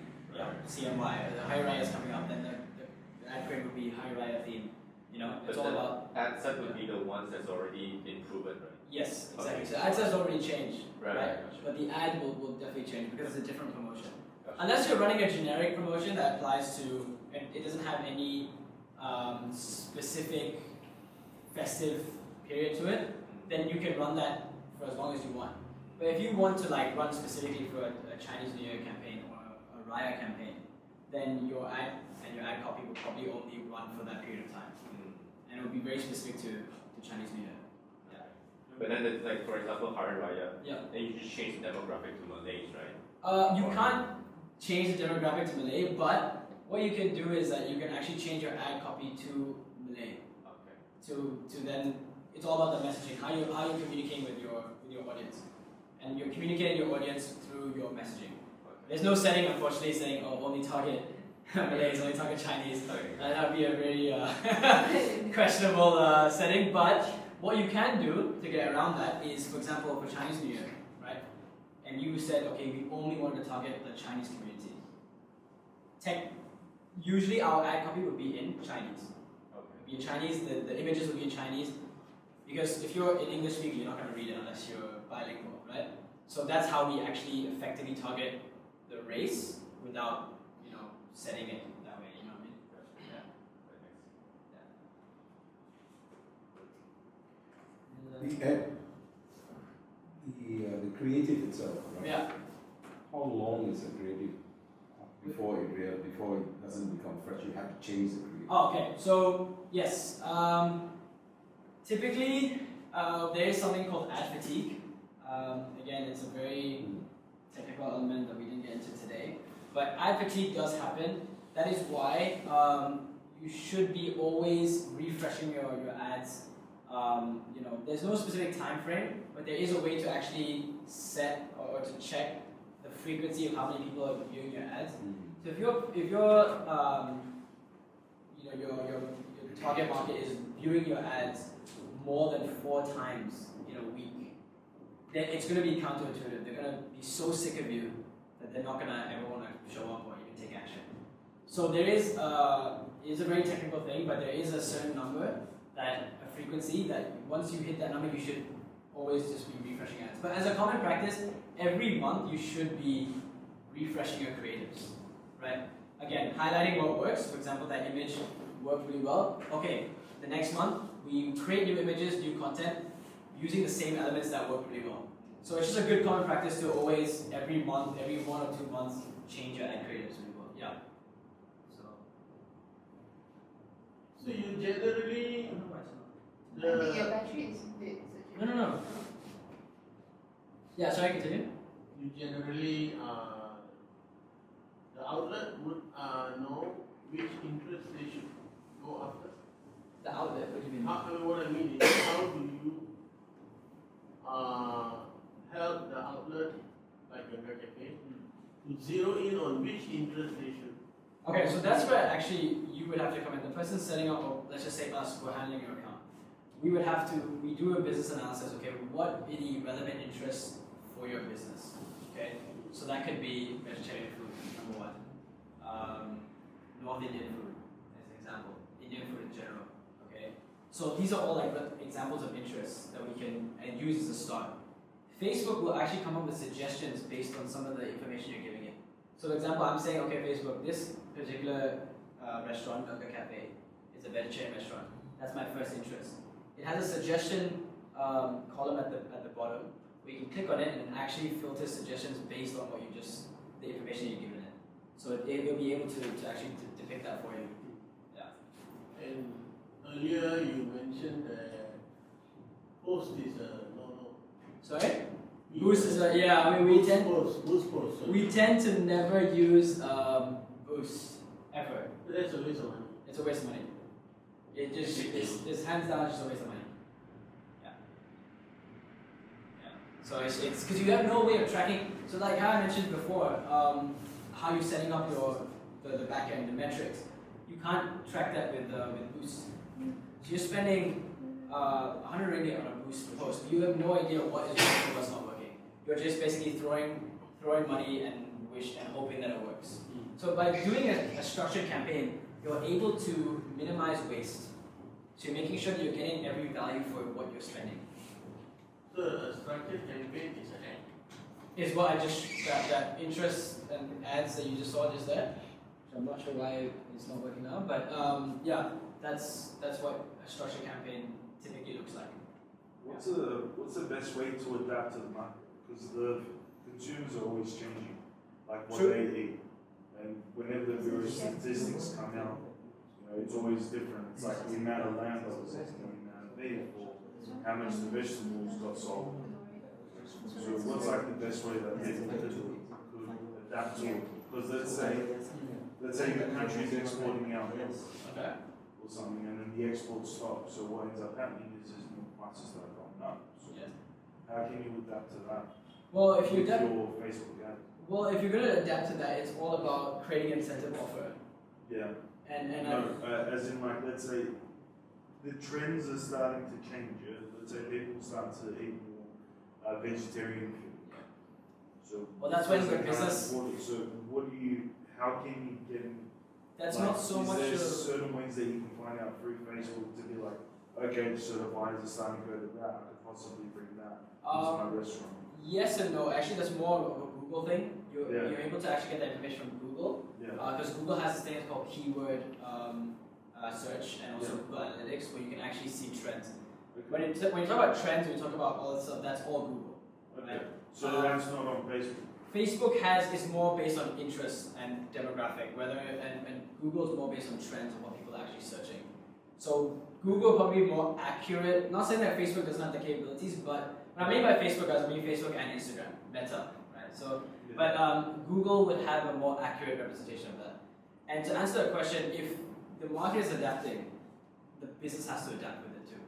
A: CNY. The Hari Raya is coming up, then the ad creative will be Hari Raya theme. You know, it's
E: But
A: all
E: the
A: about.
E: ad set would be the ones that's already been proven, right?
A: Yes, exactly.
E: Okay.
A: So ad sets already changed,
E: Right. Gotcha.
A: But the ad will definitely change because it's a different promotion.
E: Gotcha.
A: Unless you're running a generic promotion that applies to, and it doesn't have any specific festive period to it, then you can run that for as long as you want. But if you want to like run specifically for a Chinese New Year campaign or a Raya campaign, then your ad and your ad copy will probably only run for that period of time, and it will be very specific to Chinese New Year. Yeah.
E: But then, it's like for example, Hari Raya,
A: Yeah.
E: then you just change the demographic to Malays, right?
A: You can't change the demographic to Malay, but what you can do is that you can actually change your ad copy to Malay.
E: Okay.
A: To then, it's all about the messaging, how you communicating with your audience, and you're communicating your audience through your messaging. There's no setting, unfortunately, saying only target Malays, only target Chinese.
E: Okay.
A: That would be a very questionable setting. But what you can do to get around that is, for example, for Chinese New Year, right? And you said, okay, we only want to target the Chinese community. Usually our ad copy would be in Chinese.
E: Okay.
A: Be in Chinese, the images will be in Chinese, because if you're in English speaking, you're not going to read it unless you're bilingual, right? So that's how we actually effectively target the race without, setting it that way, you know what I mean? Yeah.
C: The ad, the creative itself, right?
A: Yeah.
C: How long is a creative before it doesn't become fresh? You have to change the creative.
A: Oh, okay. So yes, typically there is something called ad fatigue. Again, it's a very technical element that we didn't get into today. But ad fatigue does happen. That is why you should be always refreshing your ads. There's no specific time frame, but there is a way to actually set or to check the frequency of how many people are viewing your ads. So if your target market is viewing your ads more than 4 times in a week, then it's going to be counterintuitive. They're going to be so sick of you that they're not going to ever want to show up or even take action. So there is it's a very technical thing, but there is a certain number, a frequency that once you hit that number, you should always just be refreshing ads. But as a common practice, every month you should be refreshing your creatives, right? Again, highlighting what works. For example, that image worked really well. Okay, the next month we create new images, new content, using the same elements that work really well. So it's just a good common practice to always, every month, every 1 or 2 months, change your ad creatives really well. Yeah.
D: So you generally
G: I think your battery is dead.
A: No, Yeah, sorry, continue.
D: You generally, the outlet would know which interest they should go after.
A: The outlet, what do you mean?
D: What I mean is, how do you help the outlet, like a cafe, to zero in on which interest they should?
A: Okay, so that's where actually you would have to come in. The person setting up, or let's just say us, who are handling your account. We do a business analysis, okay, what are the relevant interests for your business, okay? So that could be vegetarian food, number one. North Indian food, as an example. Indian food in general, okay? So these are all like examples of interests that we can use as a start. Facebook will actually come up with suggestions based on some of the information you're giving it. So for example, I'm saying, okay, Facebook, this particular restaurant, like a cafe, is a vegetarian restaurant. That's my first interest. It has a suggestion column at the bottom where you can click on it and it actually filters suggestions based on the information you've given it. So it will be able to actually depict that for you. Yeah.
D: And earlier you mentioned that post is a no-no.
A: Sorry? Boost is
D: Boost post.
A: we tend to never use Boost ever.
D: That's a waste of money.
A: It's a waste of money. It's hands down just a waste of money. Yeah. Yeah. So it's because you have no way of tracking. So like how I mentioned before, how you're setting up the back end, the metrics. You can't track that with Boost. So you're spending 100 ringgit on a Boost post. You have no idea what is working and what's not working. You're just basically throwing money and hoping that it works. So by doing a structured campaign, you're able to minimize waste. So you're making sure that you're getting every value for what you're spending.
D: So a structured campaign is an ad.
A: Is what I just that interest and ads that you just saw just there. Which I'm not sure why it's not working now, but yeah, that's what a structured campaign typically looks like.
B: What's the best way to adapt to the market? Because the consumers are always changing, like what they eat, and whenever the various statistics come out, it's always different. It's like the amount of land that was sold, the amount of beef, or how much the vegetables got sold. So what's like the best way that people could adapt to it? Because let's say the country's exporting out
A: Okay.
B: or something, and then the exports stop. So what ends up happening is there's more prices that are going up. So how can you adapt to that?
A: Well, if you
B: with
A: adapt,
B: your Facebook ad?
A: well, if you're going to adapt to that, it's all about creating an incentive offer.
B: Yeah.
A: And
B: As in like, let's say the trends are starting to change. Let's say people start to eat more vegetarian food. So
A: well, that's when your business.
B: How can you get in?
A: That's
B: like,
A: not so much.
B: Is there certain ways that you can find out through Facebook to be like, okay, so the buyers are starting to go to that. I could possibly bring that into my restaurant.
A: Yes and no. Actually, that's more of a Google thing. You're able to actually get that information from Google. Because Google has this thing called keyword search and also Google Analytics, where you can actually see trends.
B: Okay.
A: When you talk about trends, when you talk about all this stuff, that's all Google.
B: Okay.
A: Right?
B: So that's not on Facebook.
A: Facebook is more based on interest and demographic, and Google's more based on trends and what people are actually searching. So Google probably more accurate. Not saying that Facebook doesn't have the capabilities, but what I mean by Facebook, I mean Facebook and Instagram, Meta, right? So, but Google would have a more accurate representation of that. And to answer the question, if the market is adapting, the business has to adapt with it too.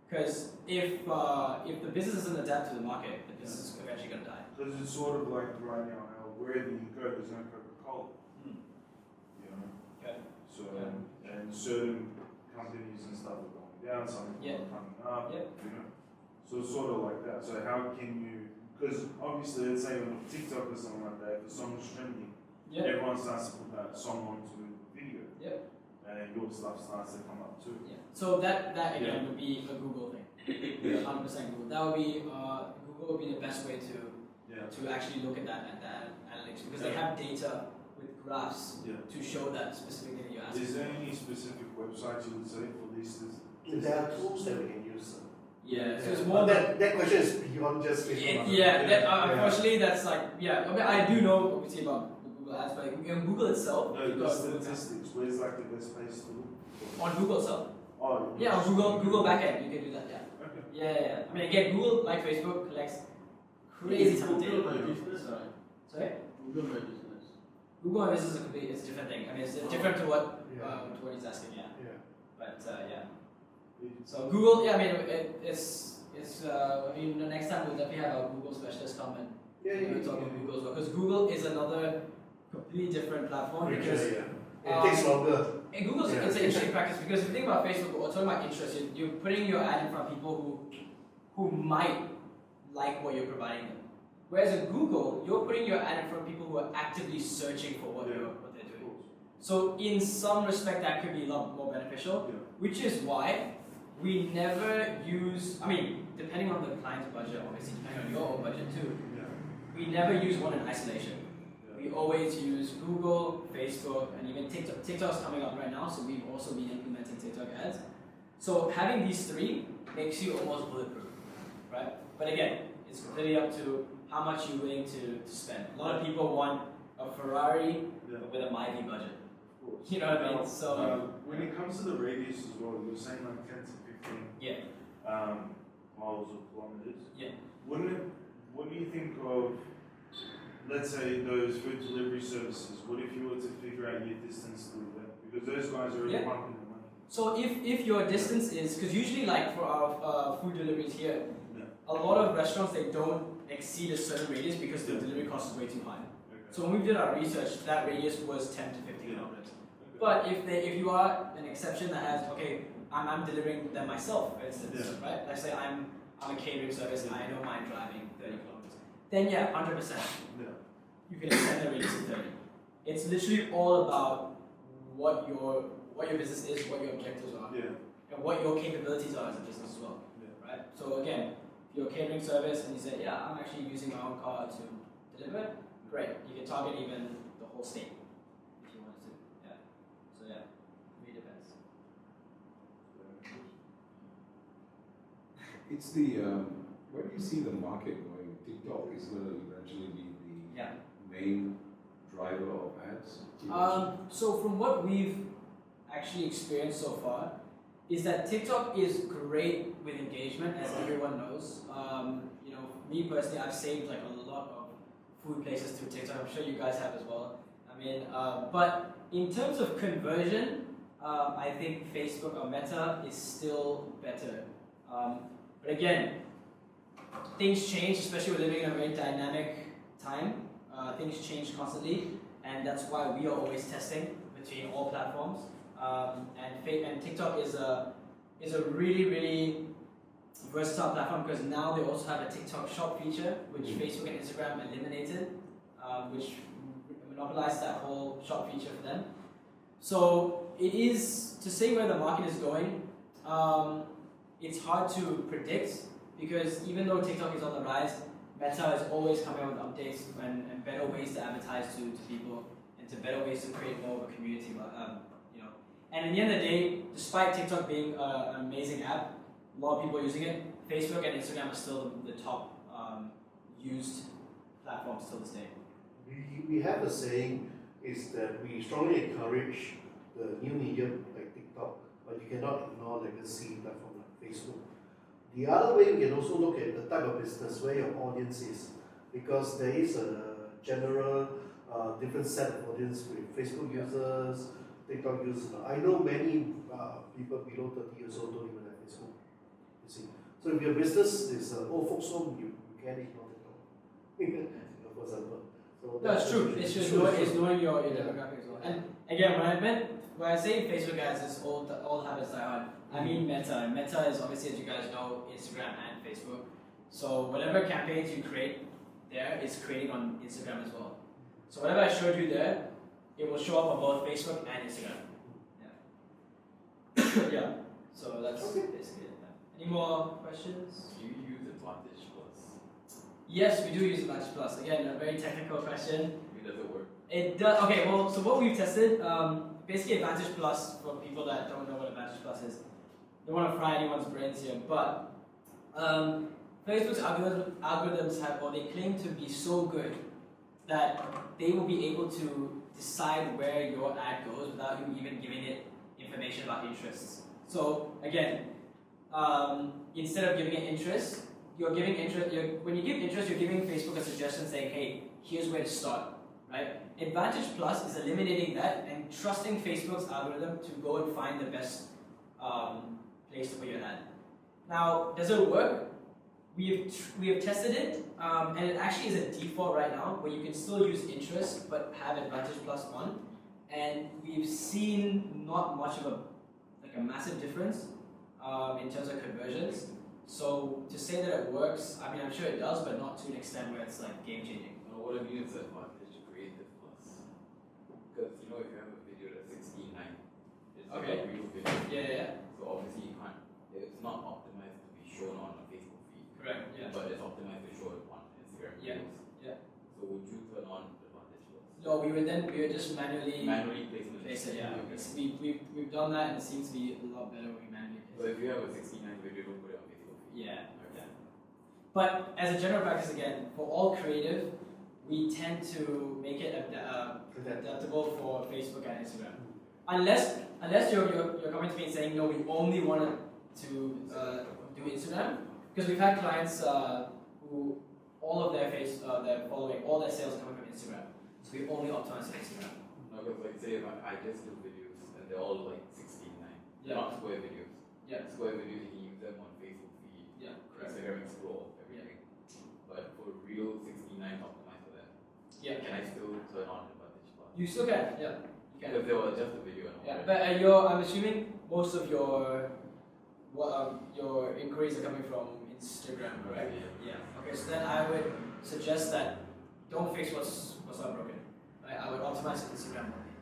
A: Because if the business doesn't adapt to the market, the business is eventually going to die.
B: Because it's sort of like right now, how wherever you go, there's no Coca-Cola. You know?
A: Okay.
B: So, and certain companies and stuff are going down, some people are coming up, you know? So it's sort of like that. So how can you, because obviously, let's say on TikTok or something like that, if the song's trending, everyone starts to put that song onto the video. And your stuff starts to come up too.
A: So that again would be a Google thing. 100% Google. That would be Google would be the best way to actually look at that analytics, because they have data with graphs to show that specific thing that you're asking.
B: Is there any specific websites you would say for this?
F: There are tools that we can use.
A: So it's more
F: that question is beyond just Facebook.
A: Unfortunately, that's like I mean, I do know obviously about the Google ads, but in Google itself,
B: No, the statistics. Where's like the best place to look?
A: On Google itself.
B: Oh.
A: Yeah, on Google backend, you can do that.
B: Okay.
A: I mean, again, Google, like Facebook, collects crazy ton of data.
D: Google My Business, right?
A: Sorry?
D: Google My Business.
A: Google My Business is it's a different thing. I mean, it's different to what
F: Yeah.
A: to what he's asking. Yeah.
F: Yeah.
A: But yeah. So Google, yeah, I mean, it's I mean, the next time we'll definitely have our Google specialist come and we'll talk about Google as well, because Google is another completely different platform because
F: It takes longer.
A: and Google's
F: Yeah.
A: it's an interesting practice because if you think about Facebook or talking about interest, you're putting your ad in front of people who might like what you're providing them. Whereas in Google, you're putting your ad in front of people who are actively searching for what they're doing. So in some respect, that could be a lot more beneficial, which is why we never use. I mean, depending on the client's budget, obviously depending on your own budget too. We never use one in isolation. We always use Google, Facebook, and even TikTok. TikTok's coming up right now, so we've also been implementing TikTok ads. So having these three makes you almost bulletproof, right? But again, it's completely up to how much you're willing to spend. A lot of people want a Ferrari with a Myvi budget. You know what I mean? So
B: when it comes to the radius as well, you're saying like 10 to 15 miles or kilometers.
A: Yeah.
B: What do you think of, let's say, those food delivery services? What if you were to figure out your distance through them? Because those guys are really pumping the money.
A: So if your distance is, because usually like for our food deliveries here, a lot of restaurants, they don't exceed a certain radius because the delivery cost is way too high. So when we did our research, that radius was 10 to 15 kilometers. But if you are an exception that has, okay, I'm delivering them myself, for instance, right? Let's say I'm a catering service and I don't mind driving 30 kilometers. Then 100%. You can extend the radius to 30. It's literally all about what your business is, what your objectives are, and what your capabilities are as a business as well, right? So again, if you're a catering service and you say, I'm actually using my own car to deliver it, great. You can target even the whole state if you wanted to. So it really depends.
C: It's the, where do you see the market going? TikTok is going to eventually be the main driver of ads?
A: So from what we've actually experienced so far, is that TikTok is great with engagement, as everyone knows. Me personally, I've saved like a lot of food places through TikTok. I'm sure you guys have as well. I mean, but in terms of conversion, I think Facebook or Meta is still better. But again, things change, especially we're living in a very dynamic time. Things change constantly, and that's why we are always testing between all platforms. And TikTok is a really, really versatile platform because now they also have a TikTok shop feature, which Facebook and Instagram eliminated, which monopolized that whole shop feature for them. So it is, to say where the market is going, it's hard to predict because even though TikTok is on the rise, Meta is always coming out with updates and better ways to advertise to people and to better ways to create more of a community. And at the end of the day, despite TikTok being an amazing app, a lot of people are using it. Facebook and Instagram are still the top used platforms till this day.
F: We have a saying is that we strongly encourage the new medium like TikTok, but you cannot ignore legacy platform like Facebook. The other way, we can also look at the type of business where your audience is, because there is a general different set of audience with Facebook users, TikTok users. I know many people below 30 years old don't even have Facebook. You see, so if your business is old folks home, you can ignore TikTok. For example. So
A: that's true. It's knowing your demographic as well. And again, when I say Facebook ads is old habits die hard, I mean Meta. And Meta is obviously, as you guys know, Instagram and Facebook. So whatever campaigns you create there is creating on Instagram as well. So whatever I showed you there, it will show up on both Facebook and Instagram. Yeah. So that's basically it. Any more questions?
E: Do you use Advantage Plus?
A: Yes, we do use Advantage Plus. Again, a very technical question.
E: Does it work?
A: It does. Okay, well, so what we've tested, basically Advantage Plus, for people that don't know what Advantage Plus is, don't want to fry anyone's brains here, but Facebook's algorithms have, or they claim to be so good that they will be able to decide where your ad goes without you even giving it information about interests. So again, instead of giving it interests, you're giving interest. When you give interest, you're giving Facebook a suggestion saying, "Hey, here's where to start." Right? Advantage Plus is eliminating that and trusting Facebook's algorithm to go and find the best place to put your ad. Now, does it work? We have tested it, and it actually is a default right now where you can still use interest but have Advantage Plus on, and we've seen not much of a massive difference in terms of conversions. So to say that it works, I mean, I'm sure it does, but not to an extent where it's like game changing.
G: What I mean is advantage creative plus, because if you have a video that's 16:9, it's like a real video.
A: Yeah.
G: So obviously you can't. It's not optimized to be shown on a Facebook feed.
A: Correct. Yeah.
G: But it's optimized to show it on Instagram videos.
A: Yeah.
G: So would you turn on advantage plus?
A: No, we would just manually
G: placement.
A: place it. Yeah.
G: Okay.
A: We've done that, and it seems to be a lot better when we manually place
G: So
A: it.
G: if you have a 16:9 video, don't put it on Facebook feed.
A: Yeah.
G: Okay.
A: But as a general practice, again, for all creative, we tend to make it adaptable for Facebook and Instagram. Unless you're coming to me and saying, no, we only wanted to do Instagram, because we've had clients who all of their their following, all their sales coming from Instagram. So we only optimize for Instagram.
G: No, because like say if I just do videos and they're all like 16:9,
A: Yeah.
G: not square videos.
A: Yeah.
G: Square videos you can use them on Facebook feed,
A: Yeah. Correct.
G: Instagram Explore, everything. But for real 16:9 optimized for that,
A: Yeah.
G: can I still turn on advantage plus?
A: You still can. Yeah. You can.
G: Because there was just a video and all.
A: Yeah.
G: right?
A: But I'm assuming most of your inquiries are coming from Instagram, correct? Yeah. Okay, so then I would suggest that don't fix what's not broken. Right? I would optimize Instagram only.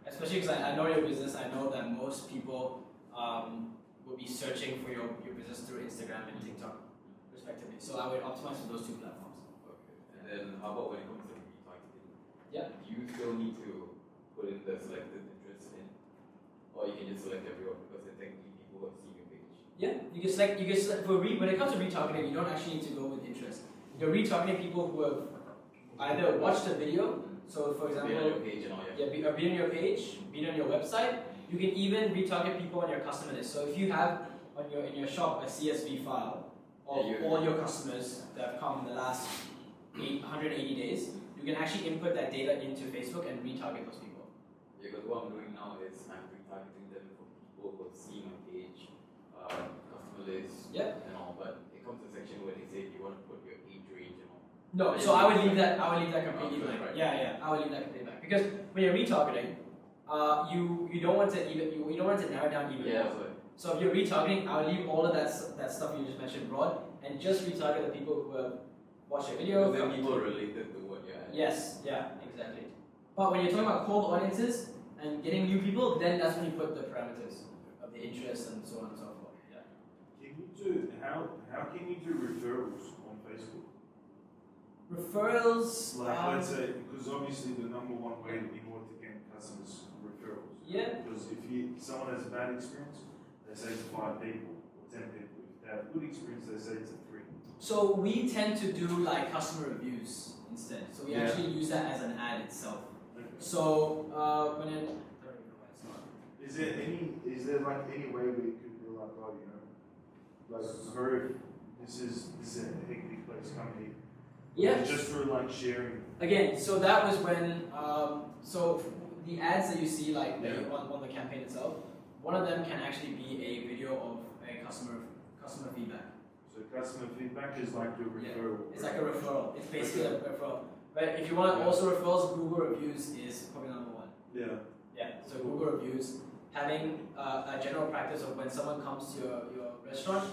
A: Especially because I know your business, I know that most people will be searching for your business through Instagram and TikTok, respectively. So I would optimize for those two platforms.
G: Okay. And then how about when it comes to retargeting?
A: Yeah.
G: Do you still need to put in the selected interest in? Or you can just select everyone because technically people have seen your page?
A: Yeah, you can select when it comes to retargeting, you don't actually need to go with interest. You're retargeting people who have either watched the video, so for example,
G: Be on your page and all, yeah.
A: be on your page, be on your website. You can even retarget people on your customer list. So if you have in your shop a CSV file of all your customers that have come in the last 180 days, you can actually input that data into Facebook and retarget those people.
G: Yeah, because what I'm doing now is I'm retargeting them for people who have seen my page, customer list, and all. But it comes to a section where they say you want to put your age range and all.
A: No, so I would leave that completely blank.
G: Right.
A: Yeah, I would leave that completely blank because when you're retargeting, you don't want to narrow down even
G: Yeah,
A: more.
G: that's right.
A: So if you're retargeting, I would leave all of that stuff you just mentioned broad and just retarget the people who have watched your video.
G: Because then people related to what you're at.
A: Yes, yeah, exactly. But when you're talking about cold audiences and getting new people, then that's when you put the parameters of the interest and so on and so forth. Yeah.
B: Can you do how can you do referrals on Facebook?
A: Referrals.
B: Like let's say, because obviously the number one way in order to get customers referrals.
A: Yeah.
B: Because if someone has a bad experience, they say to 5 people or 10 people. If they have a good experience, they say to 3.
A: So we tend to do like customer reviews instead. So we actually use that as an ad itself.
B: Okay.
A: So when it,
B: Is there like any way we could be like, oh, like very this is a hectic place, come here.
A: yeah.
B: Just through like sharing.
A: Again, so that was when so the ads that you see like on the campaign itself, one of them can actually be a video of a customer feedback.
B: So customer feedback is like your referral.
A: It's like a referral. It's basically a referral. But if you want also referrals, Google reviews is probably number one.
B: Yeah.
A: Yeah. So Google reviews, having a general practice of when someone comes to your restaurant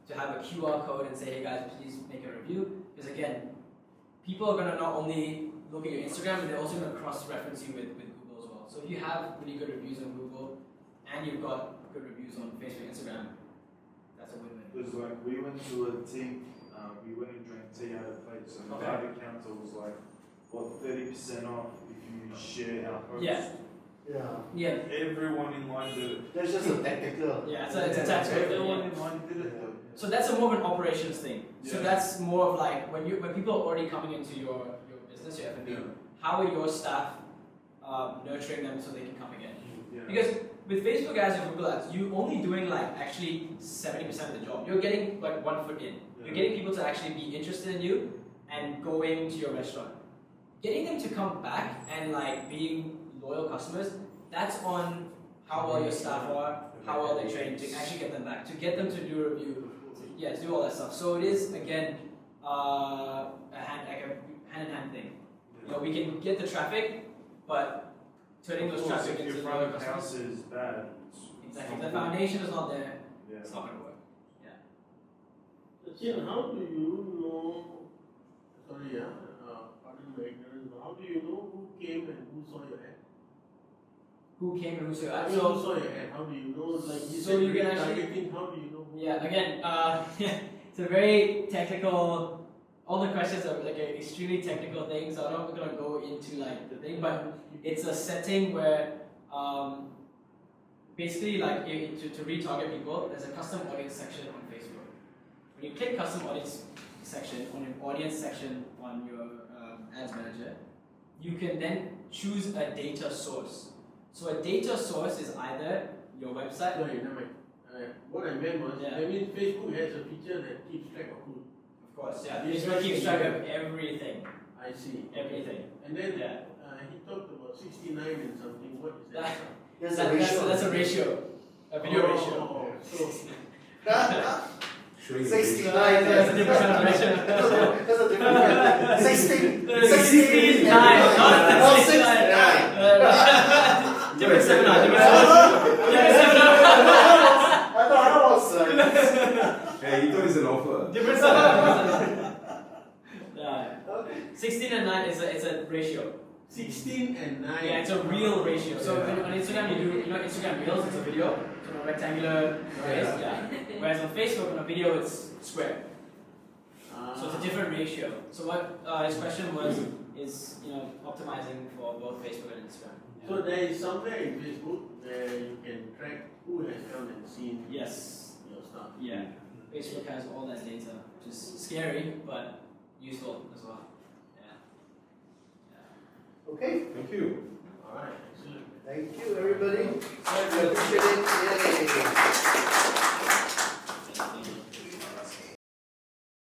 A: to have a QR code and say, hey guys, please make a review. Because again, people are gonna not only look at your Instagram, but they're also gonna cross-reference you with Google as well. So if you have really good reviews on Google and you've got good reviews on Facebook, Instagram, that's a win-win.
B: Because like we went to a tea, we went and drank tea at a place, and the barber counter was like, what, 30% off if you share our post.
A: Yeah.
F: Yeah.
B: Everyone in line did it.
F: That's just a tactical.
A: Yeah, it's a tactical thing.
B: Everyone
A: Yeah.
B: in line did it though.
A: So that's more of an operations thing. So
B: Yeah.
A: that's more of like when people are already coming into your business, your F&B,
B: Yeah.
A: how are your staff nurturing them so they can come again?
B: Yeah.
A: Because with Facebook ads and Google ads, you're only doing like actually 70% of the job. You're getting like 1 foot in. You're getting people to actually be interested in you and going to your restaurant. Getting them to come back and like being loyal customers, that's on how well your staff are, how well they train to actually get them back, to get them to do a review, to do all that stuff. So it is again a hand-in-hand thing. You know, we can get the traffic, but turning those traffic into loyal customers.
B: House is bad.
A: Exactly. If the foundation is not there,
B: Yeah.
A: it's not going to work.
D: Chin, how do you know? Sorry, pardon my ignorance. How do you know who came and who saw your ad?
A: Who came and who saw your ad?
D: Who saw your ad? How do you know? Like you
A: So
D: said,
A: you can actually.
D: targeting. How do you know? Who
A: Yeah. Again, it's a very technical. All the questions are like extremely technical things. So I'm not gonna go into like the thing, but it's a setting where basically like to retarget people, there's a custom audience section on Facebook. When you click custom audience section on your audience section on your ads manager, you can then choose a data source. So a data source is either your website.
D: Sorry, never mind. What I meant was,
A: Yeah.
D: I mean, Facebook has a feature that keeps track of who.
A: Of course, yeah.
D: This
A: Facebook
D: one
A: keeps
D: is
A: track
D: there.
A: of everything.
D: I see.
A: Everything.
D: And then
A: Yeah.
D: he talked about 69 and something. What is that?
A: That-
F: There's
A: That-
F: a ratio.
A: That's a ratio. A video ratio.
D: So
C: Showing
F: 69.
A: That's a different kind of ratio.
F: That's a different kind. 16.
A: 69, not 69. Different seminar. Different seminar.
F: I thought I was
C: Hey, you thought it's an offer.
A: Different seminar. Yeah.
F: okay.
A: 16 and 9 it's a ratio.
D: 16 and 9.
A: Yeah, it's a real ratio. So when on Instagram you do, Instagram Reels, it's a video, so a rectangular space. Yeah. Whereas on Facebook, on a video, it's square. So it's a different ratio. So what his question was is optimizing for both Facebook and Instagram.
D: So there is somewhere in Facebook where you can track who has come and seen
A: Yes.
D: your stuff.
A: Yeah. Facebook has all that data, which is scary but useful as well. Yeah.
F: Okay.
C: Thank you.
D: Alright, excellent.
F: Thank you, everybody. I appreciate it. Yay.